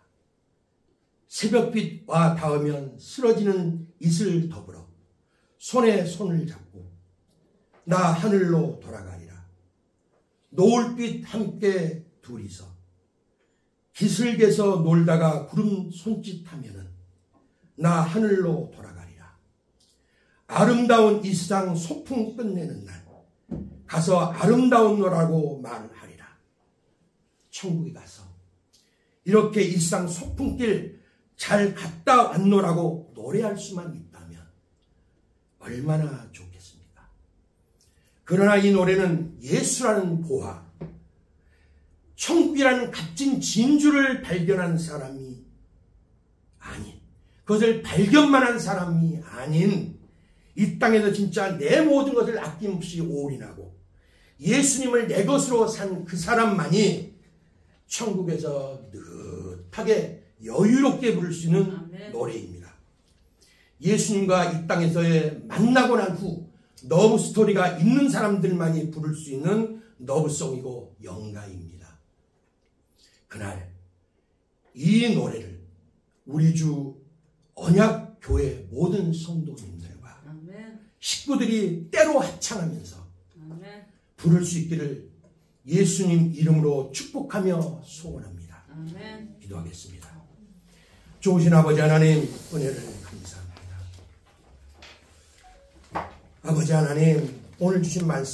새벽빛 와 닿으면 쓰러지는 이슬 더불어 손에 손을 잡고 나 하늘로 돌아가리라. 노을빛 함께 둘이서 기슭에서 놀다가 구름 손짓하면은 나 하늘로 돌아가리라. 아름다운 이 세상 소풍 끝내는 날 가서 아름다운 노라고 말하리라. 천국에 가서 이렇게 일상 소풍길 잘 갔다 왔노라고 노래할 수만 있다면 얼마나 좋겠습니까? 그러나 이 노래는 예수라는 보화, 천국이라는 값진 진주를 발견한 사람이 아닌, 그것을 발견만 한 사람이 아닌 이 땅에서 진짜 내 모든 것을 아낌없이 올인하고 예수님을 내 것으로 산 그 사람만이 천국에서 느긋하게 여유롭게 부를 수 있는 아멘. 노래입니다. 예수님과 이 땅에서의 만나고 난 후 러브 스토리가 있는 사람들만이 부를 수 있는 러브송이고 영가입니다. 그날 이 노래를 우리 주 언약교회 모든 성도님들과 아멘. 식구들이 때로 합창하면서 아멘. 부를 수 있기를 예수님 이름으로 축복하며 소원합니다. 아멘. 기도하겠습니다. 좋으신 아버지 하나님 은혜를 감사합니다. 아버지 하나님 오늘 주신 말씀